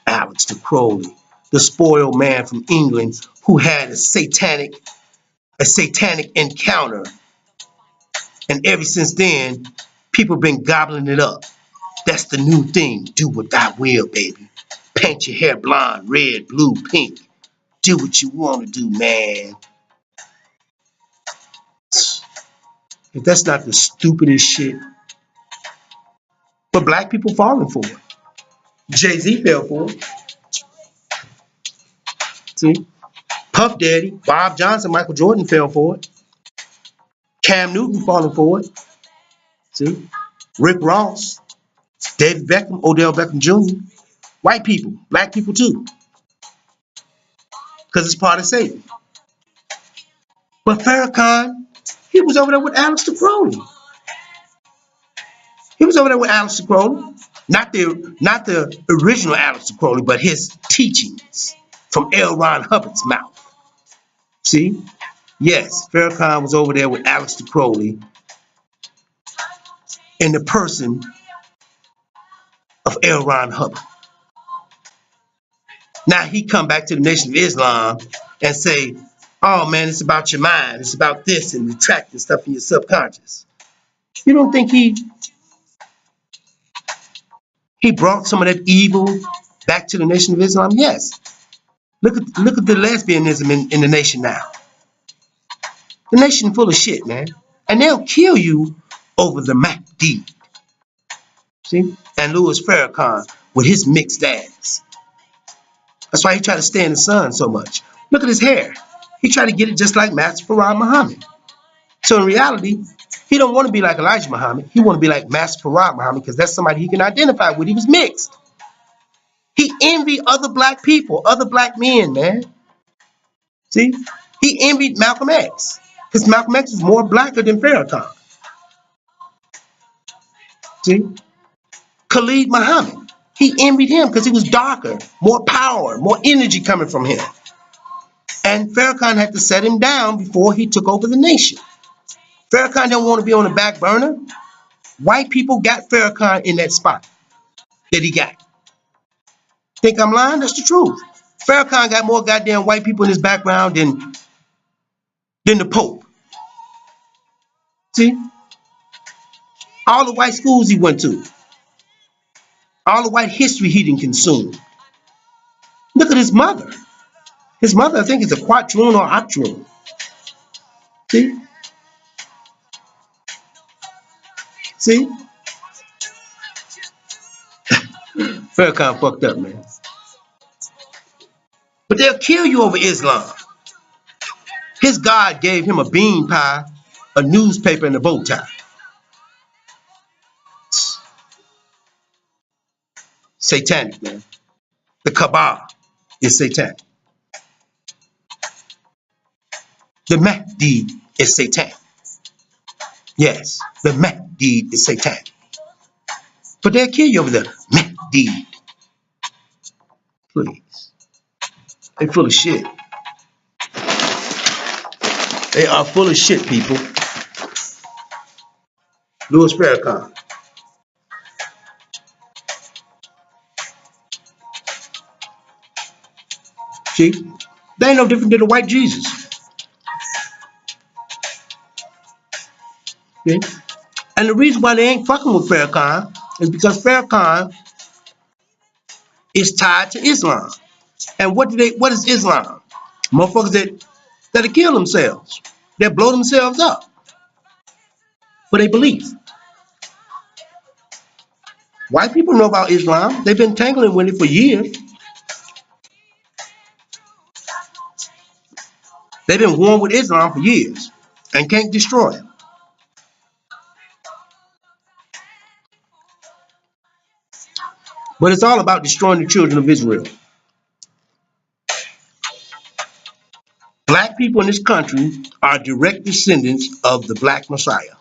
Aleister Crowley, the spoiled man from England who had a satanic encounter. And ever since then, people been gobbling it up. That's the new thing. Do what thy will, baby. Paint your hair blonde, red, blue, pink. Do what you want to do, man. If that's not the stupidest shit. But black people falling for it. Jay-Z fell for it. See? Puff Daddy, Bob Johnson, Michael Jordan fell for it. Cam Newton falling for it. See? Rick Ross, David Beckham, Odell Beckham Jr. White people, black people too. Because it's part of Satan. But Farrakhan, he was over there with Aleister Crowley. He was over there with Aleister Crowley. Not the original Aleister Crowley, but his teachings from L. Ron Hubbard's mouth. See? Yes, Farrakhan was over there with Aleister Crowley in the person of L. Ron Hubbard. Now he come back to the Nation of Islam and say, oh man, it's about your mind. It's about this and retracting stuff in your subconscious. You don't think he brought some of that evil back to the Nation of Islam? Yes. Look at the lesbianism in the nation now. The nation full of shit, man. And they'll kill you over the Mahdi. See? And Louis Farrakhan with his mixed ass. That's why he tried to stay in the sun so much. Look at his hair. He tried to get it just like Master Farad Muhammad. So in reality, he don't want to be like Elijah Muhammad. He want to be like Master Farad Muhammad because that's somebody he can identify with. He was mixed. He envied other black people, other black men, man. See? He envied Malcolm X because Malcolm X was more blacker than Farrakhan. See? Khalid Muhammad. He envied him because he was darker, more power, more energy coming from him. And Farrakhan had to set him down before he took over the nation. Farrakhan didn't want to be on the back burner. White people got Farrakhan in that spot that he got. Think I'm lying? That's the truth. Farrakhan got more goddamn white people in his background than the Pope. See? All the white schools he went to. All the white history he didn't consume. Look at his mother. His mother, I think, is a quadroon or octoroon. See? See? Farrakhan fucked up, man. But they'll kill you over Islam. His God gave him a bean pie, a newspaper, and a bow tie. Satanic, man. The Kaaba is satanic. The Mahdi is Satan. Yes, the Mahdi is Satan. But they'll kill you over there. Mahdi. Please. They full of shit. They are full of shit, people. Louis Farrakhan. See? They ain't no different than the white Jesus. See? And the reason why they ain't fucking with Farrakhan is because Farrakhan is tied to Islam. And what is Islam? Motherfuckers that kill themselves. That blow themselves up for their belief. White people know about Islam. They've been tangling with it for years. They've been warring with Islam for years and can't destroy it. But it's all about destroying the children of Israel. Black people in this country are direct descendants of the Black Messiah.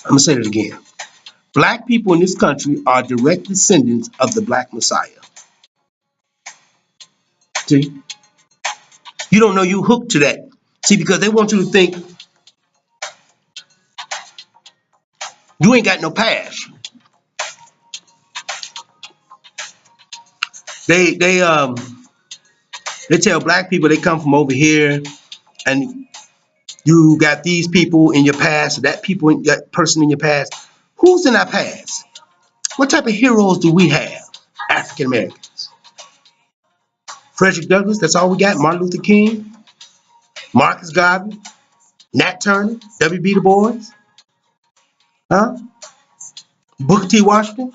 I'm going to say that again. Black people in this country are direct descendants of the Black Messiah. See? You don't know you hooked to that. See, because they want you to think you ain't got no past. They tell black people they come from over here and you got these people in your past, that person in your past. Who's in our past? What type of heroes do we have? African Americans. Frederick Douglass, that's all we got. Martin Luther King, Marcus Garvey, Nat Turner, W.B. Du Bois, huh? Booker T. Washington,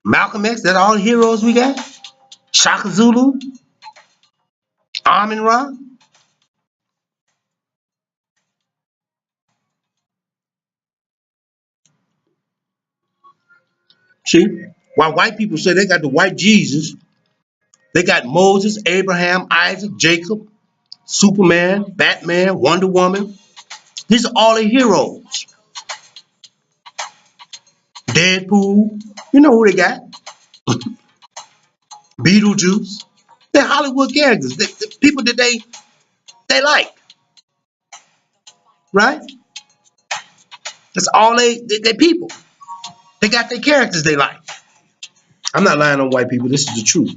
Malcolm X, that's all the heroes we got. Shaka Zulu, Amin Ra. See, while white people say they got the white Jesus, they got Moses, Abraham, Isaac, Jacob, Superman, Batman, Wonder Woman. These are all the heroes. Deadpool, you know who they got? Beetlejuice. They're Hollywood characters. The people that they like, right? That's all they people. They got their characters they like. I'm not lying on white people. This is the truth.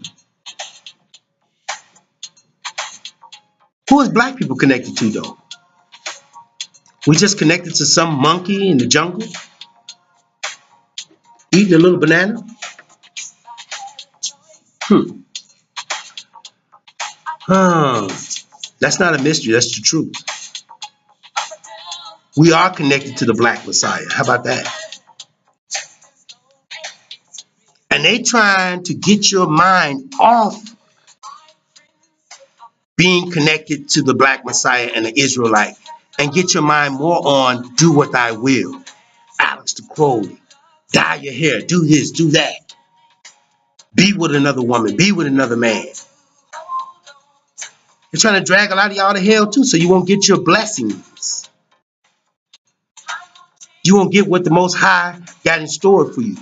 Who is black people connected to, though? We just connected to some monkey in the jungle eating a little banana? Huh. That's not a mystery. That's the truth. We are connected to the Black Messiah. How about that? And they trying to get your mind off being connected to the Black Messiah and the Israelite and get your mind more on do what I will. Alex the Crowley. Dye your hair. Do this. Do that. Be with another woman. Be with another man. They're trying to drag a lot of y'all to hell too so you won't get your blessings. You won't get what the Most High got in store for you.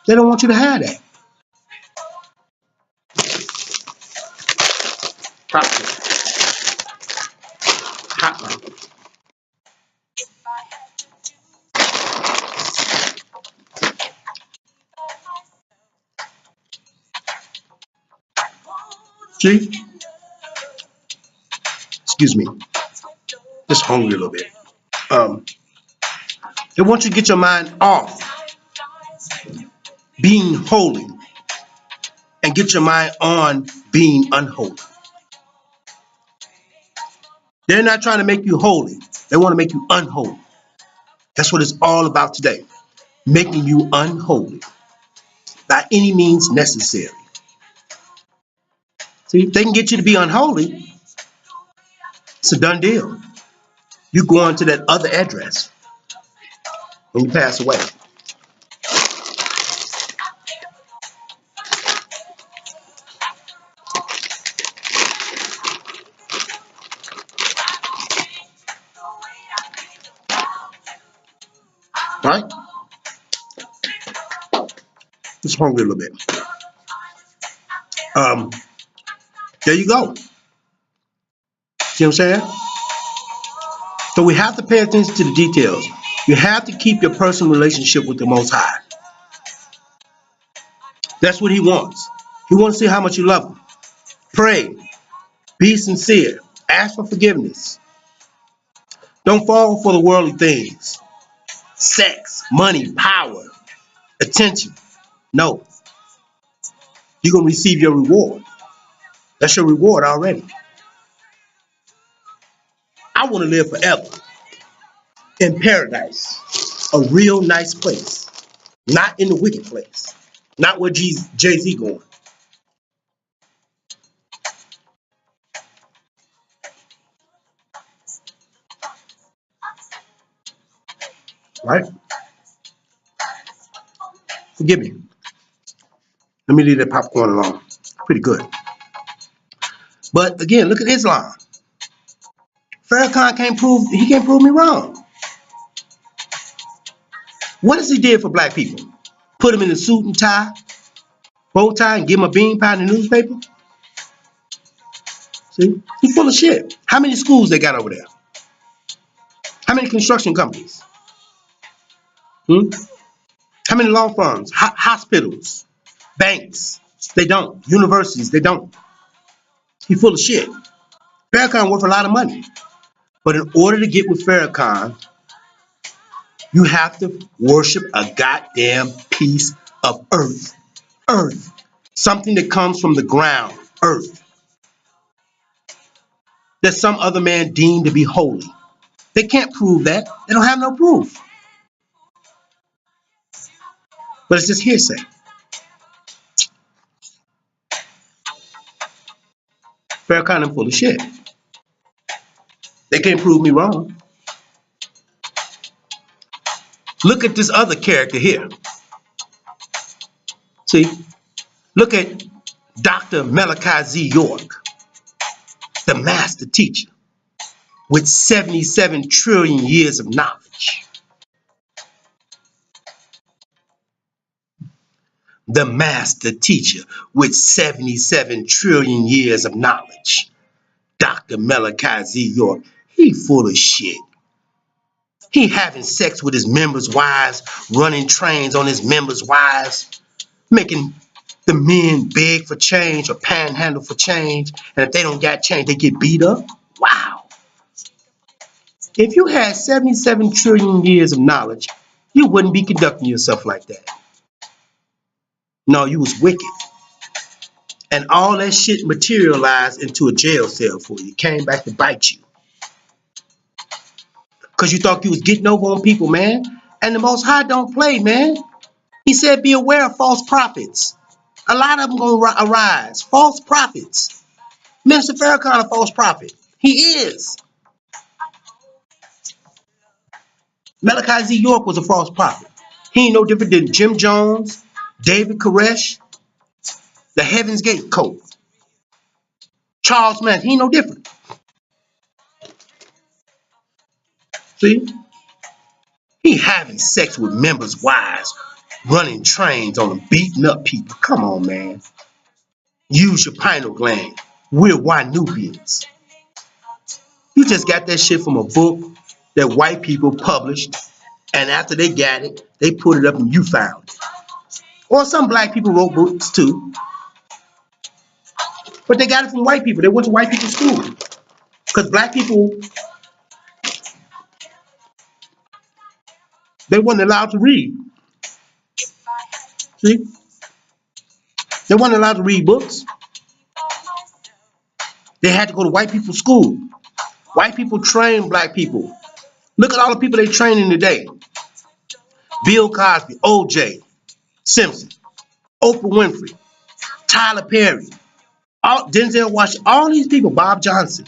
They don't want you to have that. Hot. See? Excuse me. Just hungry a little bit. They want you to get your mind off being holy and get your mind on being unholy. They're not trying to make you holy. They want to make you unholy. That's what it's all about today. Making you unholy by any means necessary. See, if they can get you to be unholy, it's a done deal. You go on to that other address when you pass away. Right? Just hungry a little bit. There you go. See what I'm saying? So we have to pay attention to the details. You have to keep your personal relationship with the Most High. That's what He wants. He wants to see how much you love Him. Pray. Be sincere. Ask for forgiveness. Don't fall for the worldly things. Sex, money, power, attention. No. You're going to receive your reward. That's your reward already. I want to live forever in paradise. A real nice place. Not in the wicked place. Not where Jay-Z going. Right? Forgive me. Let me leave that popcorn alone. Pretty good. But again, look at Islam. Farrakhan can't prove me wrong. What has he did for black people? Put them in a suit and tie, bow tie, and give them a bean pie in the newspaper? See? He's full of shit. How many schools they got over there? How many construction companies? How many law firms? Hospitals? Banks? They don't. Universities? They don't. He's full of shit. Farrakhan worth a lot of money. But in order to get with Farrakhan, you have to worship a goddamn piece of earth. Earth. Something that comes from the ground. Earth. That some other man deemed to be holy. They can't prove that. They don't have no proof. But it's just hearsay. Farrakhan is full of shit. They can't prove me wrong. Look at this other character here. See? Look at Dr. Malachi Z. York, the master teacher with 77 trillion years of knowledge. The master teacher with 77 trillion years of knowledge. Dr. Malachi Z. York, he full of shit. He having sex with his members' wives, running trains on his members' wives, making the men beg for change or panhandle for change, and if they don't got change, they get beat up. Wow. If you had 77 trillion years of knowledge, you wouldn't be conducting yourself like that. No, you was wicked. And all that shit materialized into a jail cell for you. Came back to bite you. Because you thought you was getting over on people, man. And the Most High don't play, man. He said be aware of false prophets. A lot of them going to arise. False prophets. Minister Farrakhan a false prophet. He is. Malachi Z. York was a false prophet. He ain't no different than Jim Jones, David Koresh, the Heaven's Gate Code, Charles Manson. He ain't no different. See? He having sex with members' wives, running trains on them, beating up people. Come on, man. Use your pineal gland. We're Nubians. You just got that shit from a book that white people published, and after they got it, they put it up and you found it. Or some black people wrote books too, but they got it from white people. They went to white people's school. Because black people, they weren't allowed to read. See? They weren't allowed to read books. They had to go to white people's school. White people train black people. Look at all the people they training today. Bill Cosby, O.J. Simpson, Oprah Winfrey, Tyler Perry, Denzel Washington, all these people, Bob Johnson.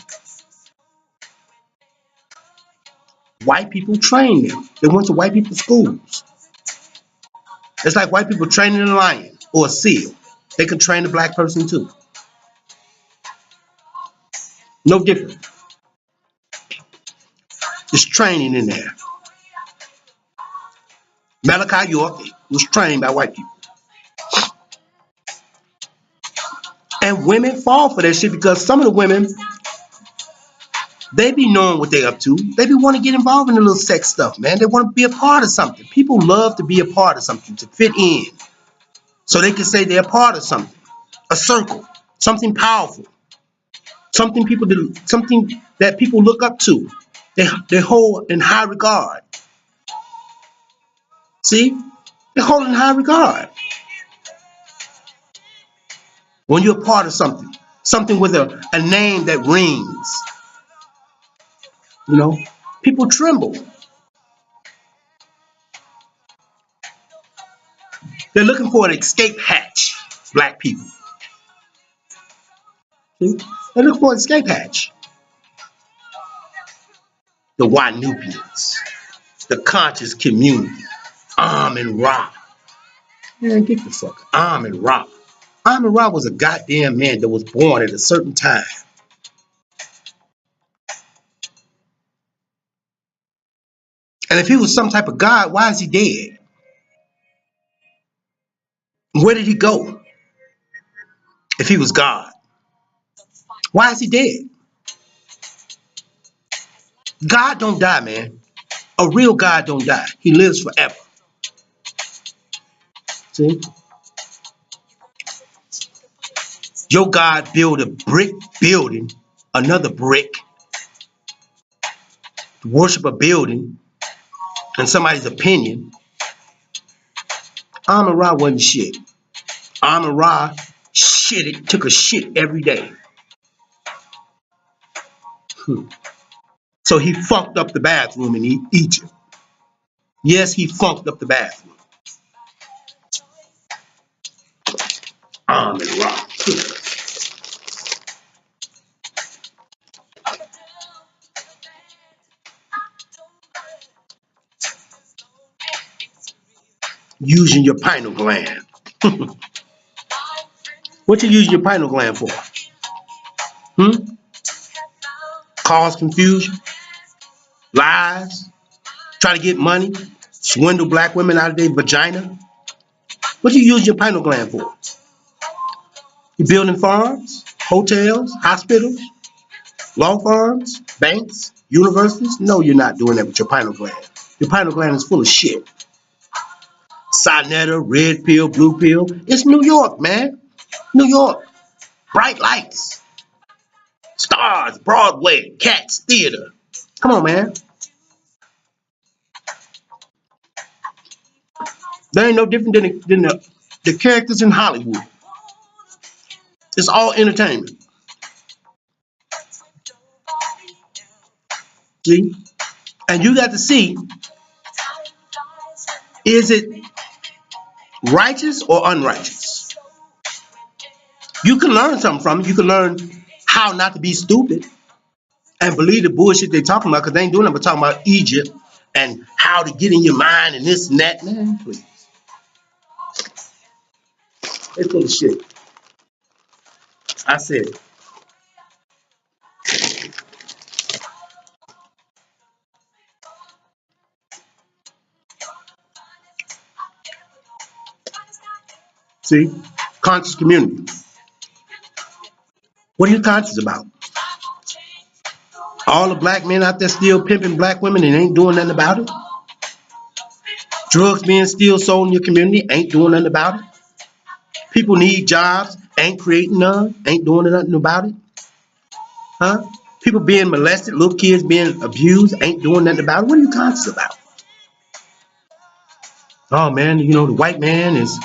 White people train them. They went to white people's schools. It's like white people training a lion or a seal. They can train a black person too. No different. There's training in there. Malachi York was trained by white people. And women fall for that shit because some of the women, they be knowing what they up to. They be want to get involved in the little sex stuff, man. They want to be a part of something. People love to be a part of something, to fit in. So they can say they're a part of something. A circle. Something powerful. Something people do, something that people look up to. They hold in high regard. See? They hold in high regard. When you're a part of something. Something with a name that rings. You know? People tremble. They're looking for an escape hatch, black people. See? They're looking for an escape hatch. The Wanubians, the conscious community, Amun Ra. Man, get the fuck. Amun Ra. Amun Ra was a goddamn man that was born at a certain time. And if he was some type of god, why is he dead? Where did he go if he was God? Why is he dead? God don't die, man. A real God don't die. He lives forever. See? Your God build a brick building, another brick, to worship a building and somebody's opinion. Amun Ra wasn't shit. Amun Ra took a shit every day. So he funked up the bathroom in Egypt. Yes, he funked up the bathroom. Amun Ra. Using your pineal gland. What you using your pineal gland for? Cause confusion? Lies? Try to get money? Swindle black women out of their vagina? What you use your pineal gland for? You building farms? Hotels? Hospitals? Law firms? Banks? Universities? No, you're not doing that with your pineal gland. Your pineal gland is full of shit. Sinetta, red pill, blue pill. It's New York, man. New York. Bright lights. Stars, Broadway, Cats, theater. Come on, man. There ain't no different than the characters in Hollywood. It's all entertainment. See? And you got to see, is it righteous or unrighteous? You can learn something from it. You can learn how not to be stupid and believe the bullshit they're talking about, because they ain't doing nothing but talking about Egypt and how to get in your mind and this and that. Man, please. They full of shit. I said it. See? Conscious community. What are you conscious about? All the black men out there still pimping black women and ain't doing nothing about it? Drugs being still sold in your community, ain't doing nothing about it? People need jobs, ain't creating none, ain't doing nothing about it? Huh? People being molested, little kids being abused, ain't doing nothing about it? What are you conscious about? Oh man, the white man is,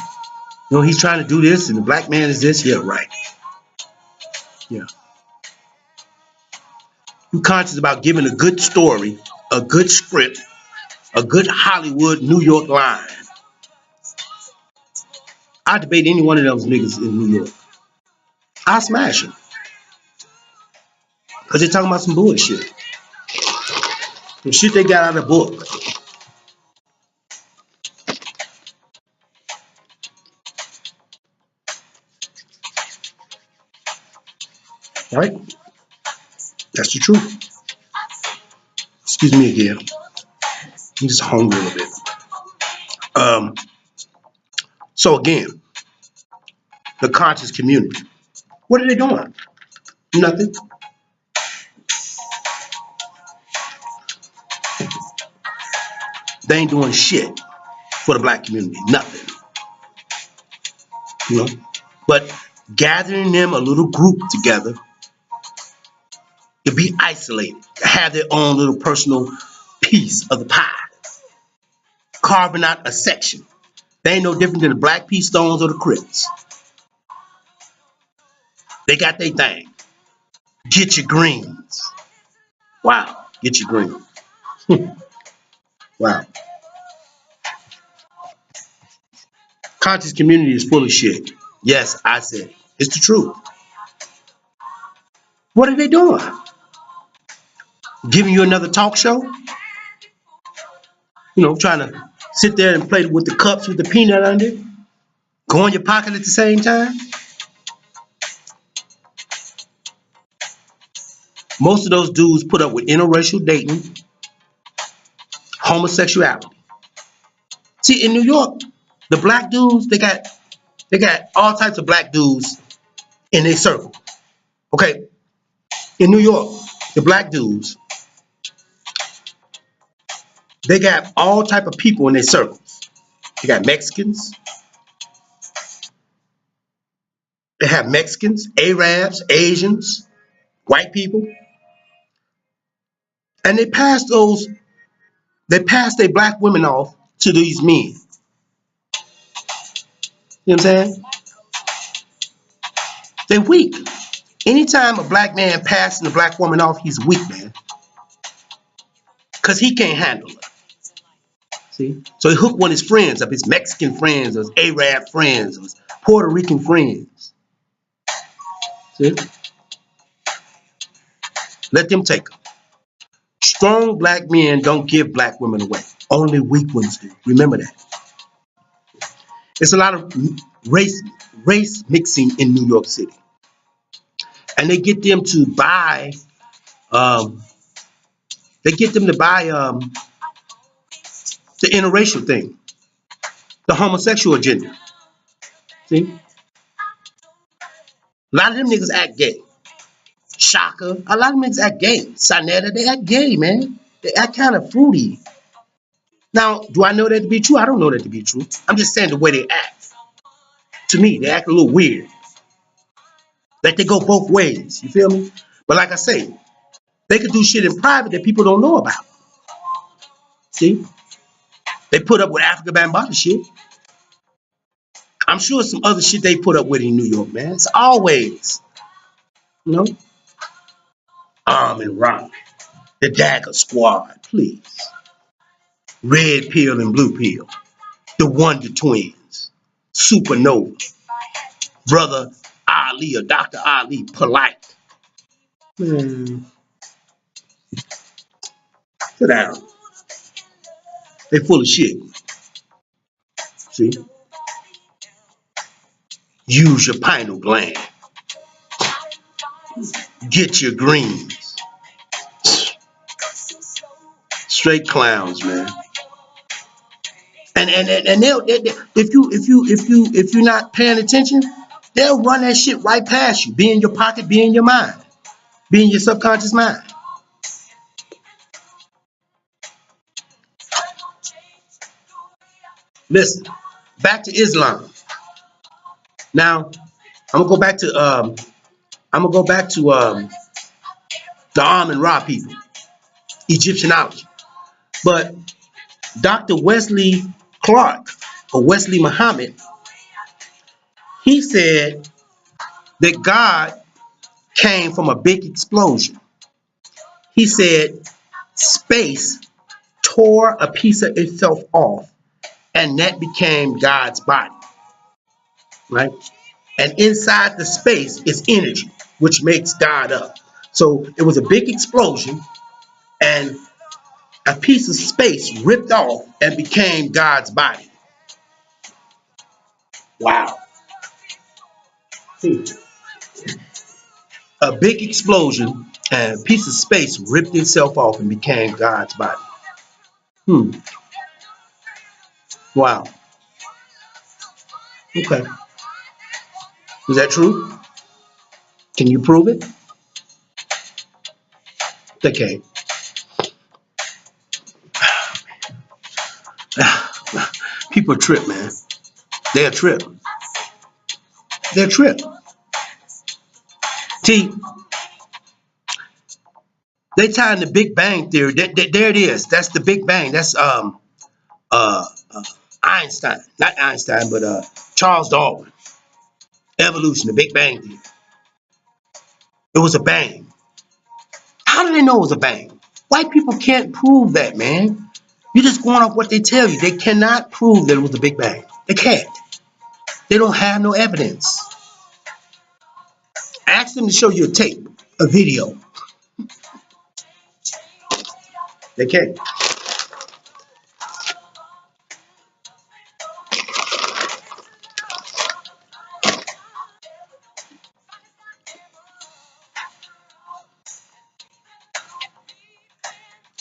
he's trying to do this and the black man is this. Yeah, right. Yeah. You conscious about giving a good story, a good script, a good Hollywood, New York line. I debate any one of those niggas in New York. I smash them. Because they're talking about some bullshit. The shit they got out of the book. Right? That's the truth. Excuse me again. I'm just hungry a little bit. Um, so again, the conscious community. What are they doing? Nothing. They ain't doing shit for the black community. Nothing. You know? But gathering them a little group together to be isolated, to have their own little personal piece of the pie, carving out a section. They ain't no different than the Black P. Stones or the Crips. They got their thing. Get your greens. Wow. Get your greens. Wow. Conscious community is full of shit. Yes, I said it. It's the truth. What are they doing? Giving you another talk show? You know, trying to sit there and play with the cups with the peanut under it? Go in your pocket at the same time? Most of those dudes put up with interracial dating, homosexuality. See, in New York, the black dudes, they got all types of black dudes in their circle. Okay, in New York, the black dudes, they got all type of people in their circles. They got Mexicans. They have Mexicans, Arabs, Asians, white people, and they pass their black women off to these men. You know what I'm saying? They're weak. Anytime a black man passing a black woman off, he's weak, man. Because he can't handle her. See? So he hooked one of his friends up, his Mexican friends, or his Arab friends, or his Puerto Rican friends. See? Let them take them. Strong black men don't give black women away. Only weak ones do. Remember that. It's a lot of race mixing in New York City. And they get them to buy, the interracial thing, the homosexual agenda. See? A lot of them niggas act gay. Shaka, a lot of niggas act gay. Sanetta, they act gay, man. They act kind of fruity. Now, do I know that to be true? I don't know that to be true. I'm just saying the way they act. To me, they act a little weird. Like they go both ways. You feel me? But like I say, they could do shit in private that people don't know about. See? They put up with Africa Bambaataa shit. I'm sure some other shit they put up with in New York, man. It's always, you know, Arm and Rock, the Dagger Squad, please. Red Pill and Blue Pill, the Wonder Twins, Supernova, Brother Ali or Dr. Ali, Polite. Man, sit down. They full of shit. See? Use your pineal gland. Get your greens. Straight clowns, man. And they'll if you're not paying attention, they'll run that shit right past you. Be in your pocket, be in your mind, be in your subconscious mind. Listen, back to Islam. Now, I'm gonna go back to the Amun Ra people, Egyptology. But Dr. Wesley Clark or Wesley Muhammad, he said that God came from a big explosion. He said space tore a piece of itself off, and that became God's body, right? And inside the space is energy, which makes God up. So it was a big explosion, and a piece of space ripped off and became God's body. Wow. A big explosion and a piece of space ripped itself off and became God's body. Wow. Okay. Is that true? Can you prove it? They can't. People trip, man. They're a trip. They're a trip. See, they tying the Big Bang theory. There it is. That's the Big Bang. That's uh, Einstein, not Einstein, but Charles Darwin. Evolution, the Big Bang theory. It was a bang. How do they know it was a bang? White people can't prove that, man. You're just going off what they tell you. They cannot prove that it was a Big Bang. They can't. They don't have no evidence. Ask them to show you a tape, a video. They can't.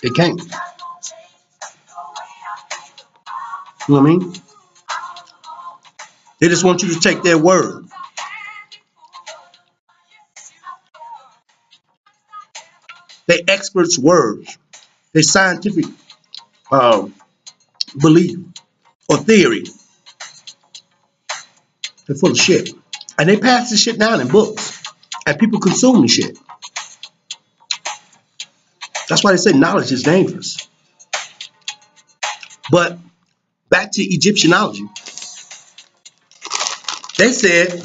They can't. You know what I mean? They just want you to take their word. They experts' words. They scientific um, belief or theory. They're full of shit. And they pass this shit down in books. And people consume the shit. That's why they say knowledge is dangerous. But back to Egyptology. They said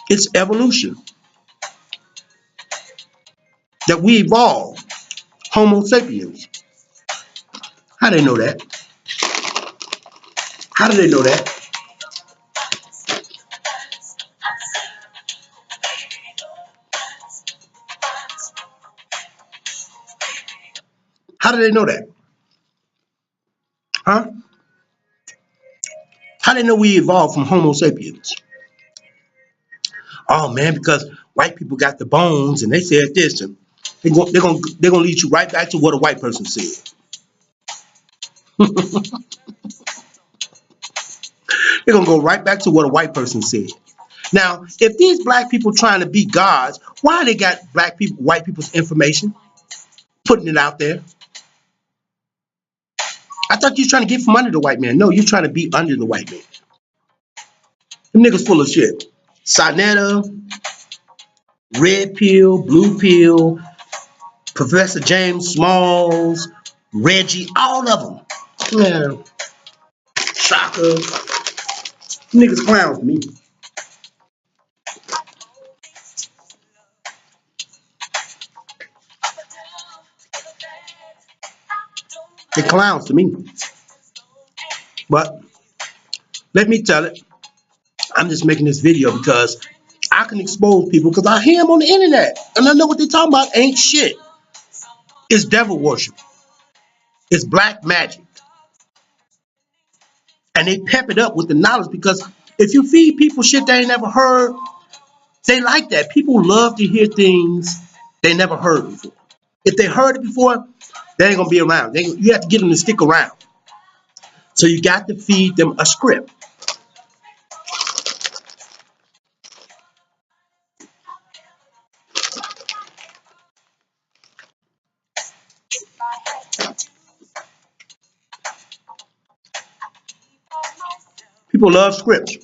it's evolution. That we evolved. Homo sapiens. How do they know that? How do they know that? How do they know that? Huh? How do they know we evolved from Homo sapiens? Oh man, because white people got the bones and they said this and they're gonna lead you right back to what a white person said. They're gonna go right back to what a white person said. Now, if these black people trying to be gods, why they got black people, white people's information, putting it out there? I thought you were trying to get from under the white man. No, you're trying to be under the white man. Them niggas full of shit. Sonetta, Red Pill, Blue Pill, Professor James Smalls, Reggie, all of them. Man, Shaka. Niggas clowns to me. They clowns to me. But let me tell it, I'm just making this video because I can expose people because I hear them on the internet and I know what they're talking about ain't shit. It's devil worship. It's black magic. And they pep it up with the knowledge because if you feed people shit they ain't never heard, they like that. People love to hear things they never heard before. If they heard it before, they ain't gonna be around. You have to get them to stick around. So you got to feed them a script. People love scripts.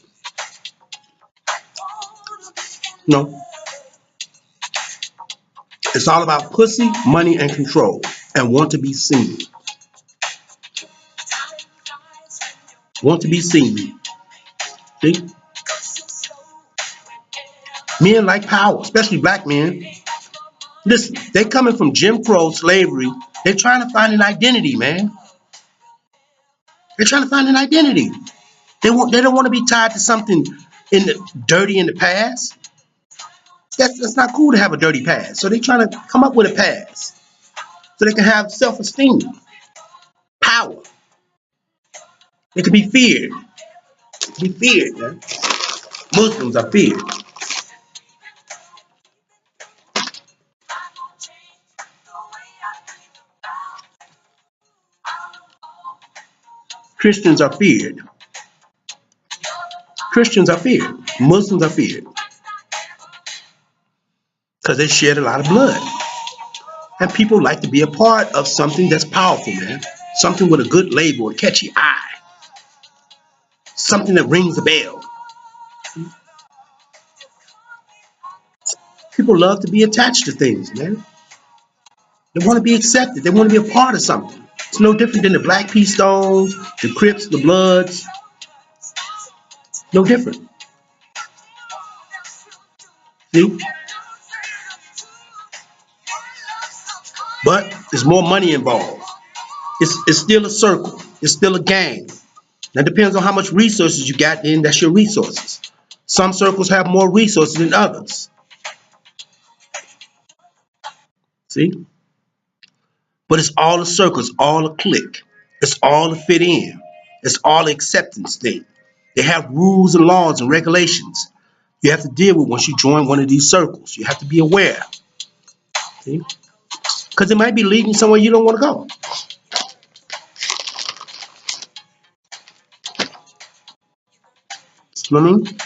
No, it's all about pussy, money, and control, and want to be seen. Want to be seen. See? Men like power, especially black men. Listen, they coming from Jim Crow slavery. They're trying to find an identity, man. They're trying to find an identity. They don't want to be tied to something dirty in the past. That's not cool to have a dirty past. So they're trying to come up with a past so they can have self-esteem, power. They can be feared. Be feared, man. Muslims are feared. Christians are feared. Christians are feared. Muslims are feared because they shed a lot of blood. And people like to be a part of something that's powerful, man. Something with a good label, a catchy eye. Something that rings a bell. People love to be attached to things, man. They want to be accepted. They want to be a part of something. It's no different than the Black P Stones, the Crips, the Bloods. No different. See? But there's more money involved. It's still a circle. It's still a gang. That depends on how much resources you got, then that's your resources. Some circles have more resources than others. See? But it's all a circle. It's all a clique. It's all to fit in. It's all an acceptance thing. They have rules and laws and regulations you have to deal with once you join one of these circles. You have to be aware. See? Because it might be leading somewhere you don't want to go. You know what I mean?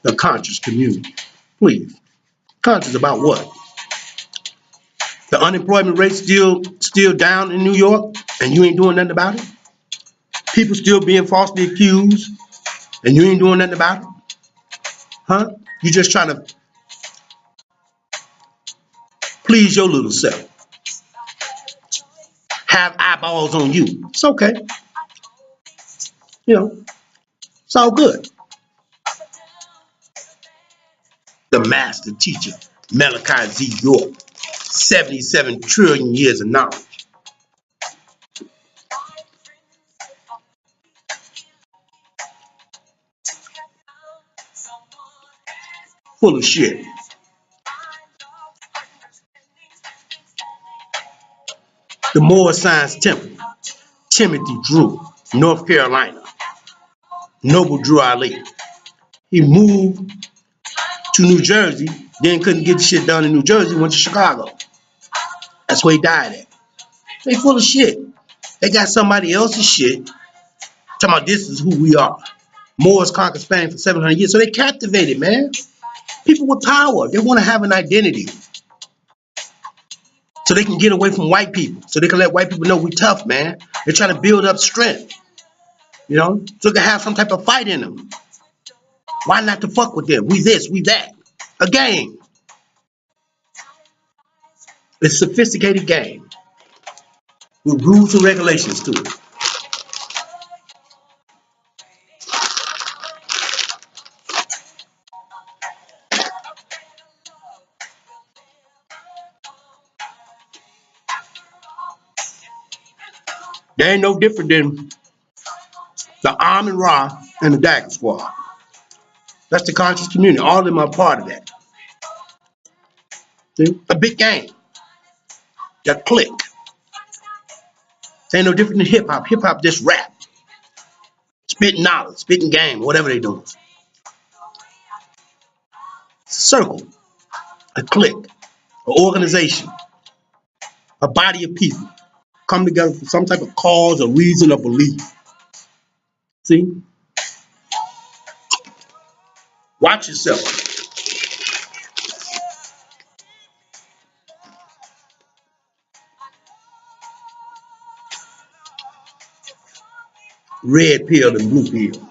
The conscious community. Please. Conscious about what? The unemployment rate still down in New York and you ain't doing nothing about it? People still being falsely accused and you ain't doing nothing about it? Huh? You just trying to please your little self. Have eyeballs on you. It's okay. You know, it's all good. The master teacher, Malachi Z. York, 77 trillion years of knowledge. Full of shit. The Moorish Science Temple, Timothy Drew, North Carolina. Noble Drew Ali. He moved to New Jersey, then couldn't get the shit done in New Jersey, went to Chicago. That's where he died at. They full of shit. They got somebody else's shit talking about this is who we are. Moors conquered Spain for 700 years, so they captivated, man. People with power, they want to have an identity. So they can get away from white people. So they can let white people know we tough, man. They're trying to build up strength. You know? So they can have some type of fight in them. Why not to fuck with them? We this, we that. A game. It's a sophisticated game. With rules and regulations to it. They ain't no different than the Amun Ra and the Dagger Squad. That's the conscious community. All of them are part of that. See? A big game. That click. It ain't no different than hip hop. Hip hop just rap. Spitting knowledge, spitting game, whatever they doing. Circle. A clique. An organization. A body of people. Come together for some type of cause or reason or belief. See? Watch yourself. Red pill and blue pill.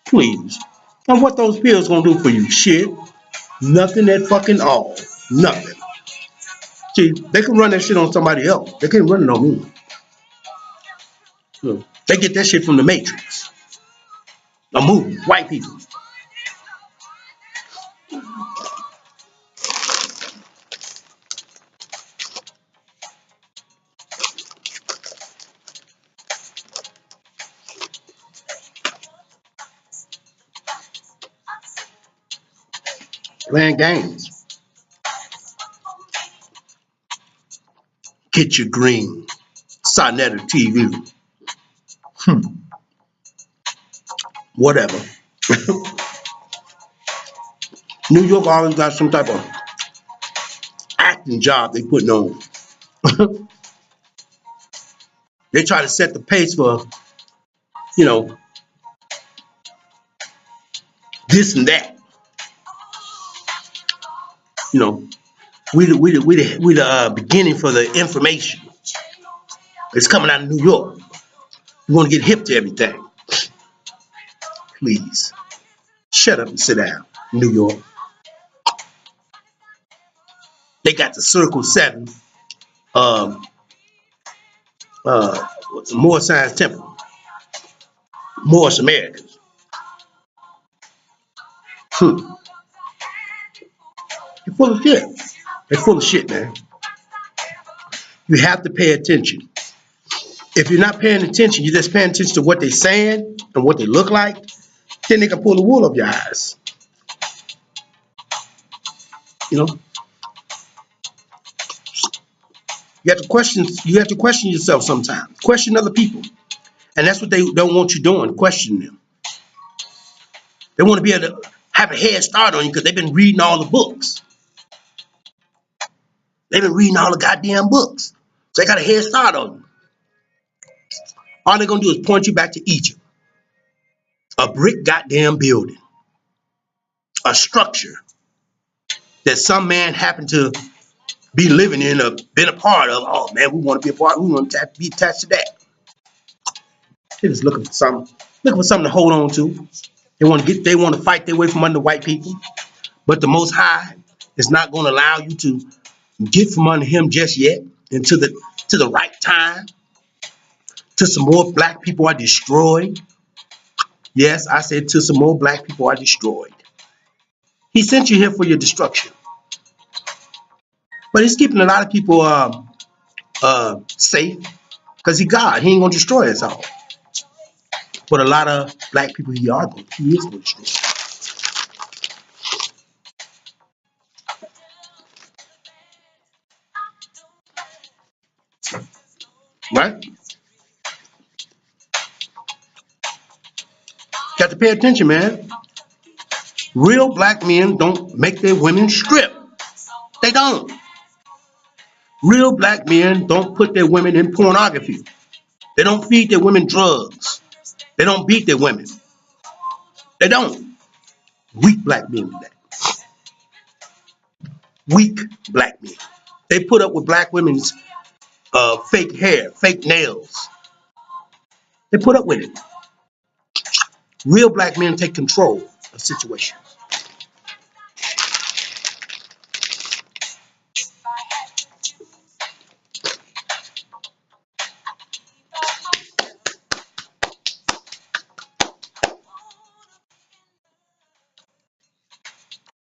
Please. And what those pills gonna do for you? Shit. Nothing at fucking all. Nothing. See, they can run that shit on somebody else. They can't run it on me. They get that shit from the Matrix. A movie. White people. Playing games. Get your green. Sonetta TV. Whatever. New York always got some type of acting job they putting on. They try to set the pace for, you know, this and that. You know, we the beginning for the information. It's coming out of New York. You want to get hip to everything. Please, shut up and sit down, New York. They got the Circle 7, um, what's the Moorish Science Temple, Moorish Americans. They're full of shit. They're full of shit, man. You have to pay attention. If you're not paying attention, you're just paying attention to what they're saying and what they look like, then they can pull the wool over your eyes. You know, you have to question. You have to question yourself sometimes. Question other people, and that's what they don't want you doing. Question them. They want to be able to have a head start on you because they've been reading all the books. They've been reading all the goddamn books, so they got a head start on you. All they're gonna do is point you back to Egypt, a brick goddamn building, a structure that some man happened to be living in or been a part of. Oh man, we want to be a part. We want to be attached to that. They're just looking for something to hold on to. They want to fight their way from under white people. But the Most High is not going to allow you to get from under Him just yet. And to the right time, till some more black people are destroyed. Yes, I said till some more black people are destroyed. He sent you here for your destruction. But He's keeping a lot of people safe because He's God. He ain't going to destroy us all. But a lot of black people, He is going to destroy. Right? Got to pay attention, man. Real black men don't make their women strip. They don't. Real black men don't put their women in pornography. They don't feed their women drugs. They don't beat their women. They don't. Weak black men do that. Weak black men. They put up with black women's fake hair, fake nails. They put up with it. Real black men take control of situations.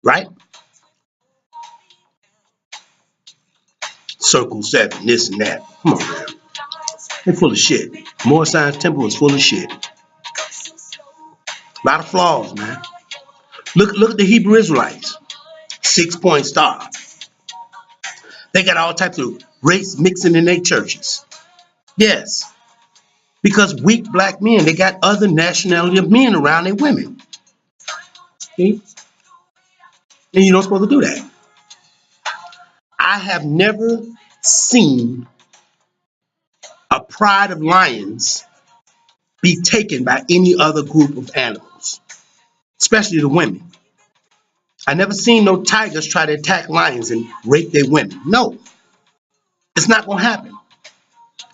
Right? Circle 7, this and that. Come on, man. They're full of shit. Moorish Science Temple is full of shit. A lot of flaws, man. Look at the Hebrew Israelites. 6-point star. They got all types of race mixing in their churches. Yes. Because weak black men, they got other nationality of men around their women. See? And you're not supposed to do that. I have never seen a pride of lions be taken by any other group of animals, especially the women. I never seen no tigers try to attack lions and rape their women. No, it's not gonna happen.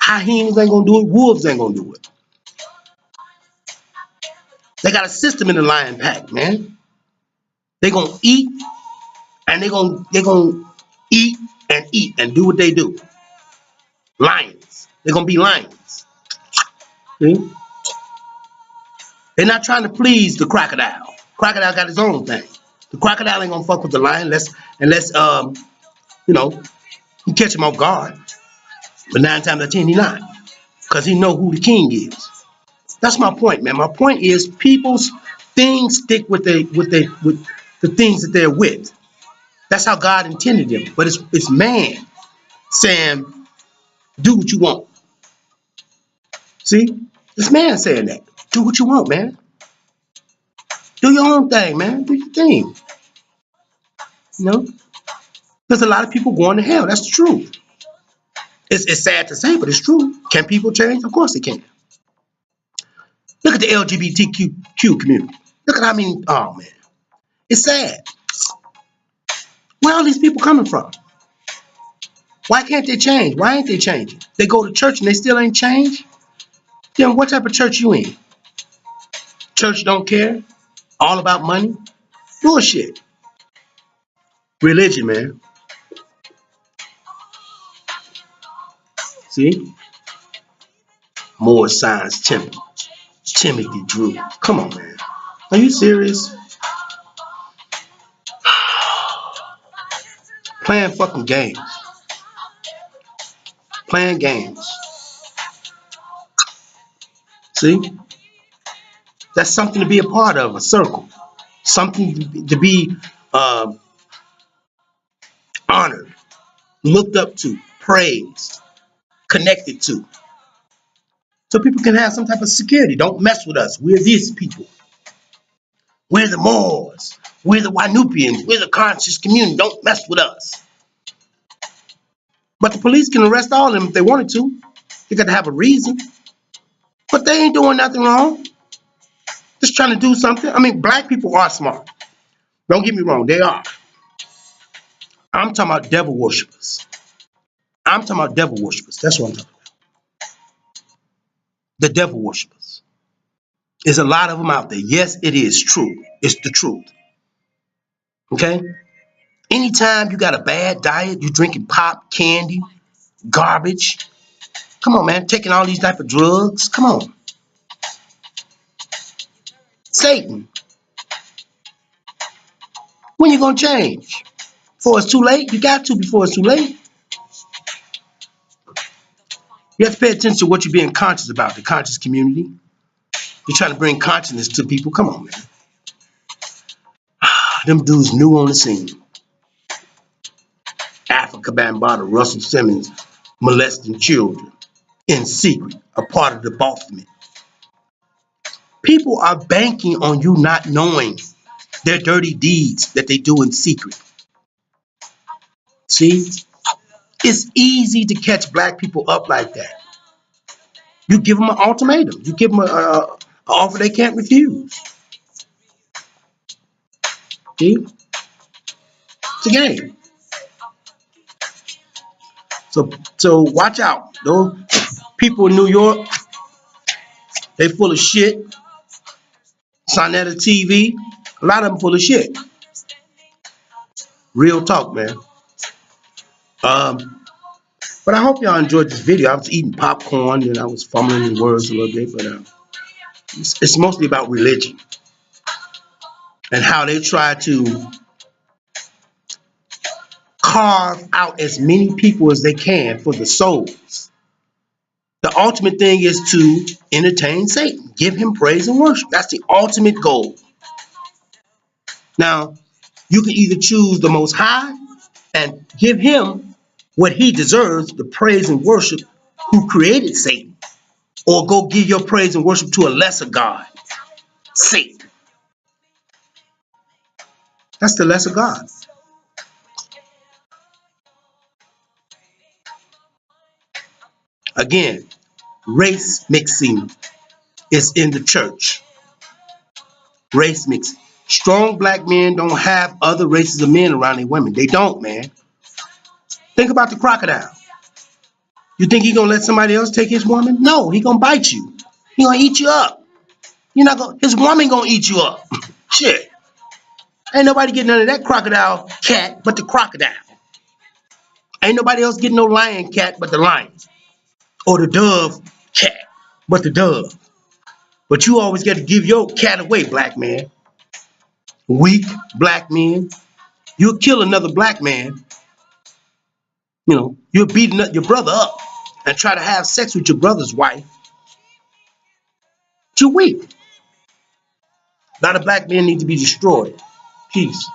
Hyenas ain't gonna do it. Wolves ain't gonna do it. They got a system in the lion pack, man. They gonna eat and they gonna eat and do what they do. Lions. They're gonna be lions. See? They're not trying to please the crocodile. Crocodile got his own thing. The crocodile ain't gonna fuck with the lion unless you know, he catch him off guard. But 9 times out of 10 he not. Because he know who the king is. That's my point, man. My point is people's things stick with the things that they're with. That's how God intended them. But it's man saying, do what you want. See? It's man saying that. Do what you want, man. Do your own thing, man. Do your thing. You know? There's a lot of people going to hell. That's the truth. It's sad to say, but it's true. Can people change? Of course they can. Look at the LGBTQ community. Look at how many, oh man, it's sad. Where are all these people coming from? Why can't they change? Why ain't they changing? They go to church and they still ain't changed? Then what type of church you in? Church don't care? All about money? Bullshit. Religion, man. See? More signs, Timothy Drew. Come on, man. Are you serious? Playing fucking games. Playing games. See? That's something to be a part of, a circle. Something to be honored, looked up to, praised, connected to. So people can have some type of security. Don't mess with us. We're these people. We're the Moors. We're the Wanupians. We're the conscious community. Don't mess with us. But the police can arrest all of them if they wanted to. They got to have a reason. But they ain't doing nothing wrong. Just trying to do something. I mean, black people are smart. Don't get me wrong. They are. I'm talking about devil worshippers. I'm talking about devil worshippers. That's what I'm talking about. The devil worshippers. There's a lot of them out there. Yes, it is true. It's the truth. Okay? Anytime you got a bad diet, you're drinking pop, candy, garbage. Come on, man. Taking all these type of drugs. Come on. Satan. When you going to change? Before it's too late? You got to before it's too late. You have to pay attention to what you're being conscious about, the conscious community. You're trying to bring consciousness to people. Come on, man. Them dudes new on the scene. Africa Bambaataa, Russell Simmons, molesting children in secret, a part of the Baltimore. People are banking on you not knowing their dirty deeds that they do in secret. See? It's easy to catch black people up like that. You give them an ultimatum. You give them an offer they can't refuse. See? It's a game. So watch out. Those people in New York, they full of shit. Sonetta TV, a lot of them full of shit. Real talk, man. But I hope y'all enjoyed this video. I was eating popcorn and I was fumbling in words a little bit, but it's mostly about religion and how they try to carve out as many people as they can for the souls. The ultimate thing is to entertain Satan, give him praise and worship. That's the ultimate goal. Now, you can either choose the Most High and give him what he deserves, the praise and worship who created Satan, or go give your praise and worship to a lesser God, Satan. That's the lesser God. Again, race mixing is in the church. Race mixing. Strong black men don't have other races of men around their women. They don't, man. Think about the crocodile. You think he gonna let somebody else take his woman? No, he gonna bite you. He gonna eat you up. You're not gonna. His woman gonna eat you up. Shit. Ain't nobody getting none of that crocodile cat but the crocodile. Ain't nobody else getting no lion cat but the lion. Or the dove cat but the dove. But you always got to give your cat away, black man. Weak black men. You'll kill another black man. You know, you're beating your brother up and try to have sex with your brother's wife. You're weak. A lot of black men need to be destroyed. Peace.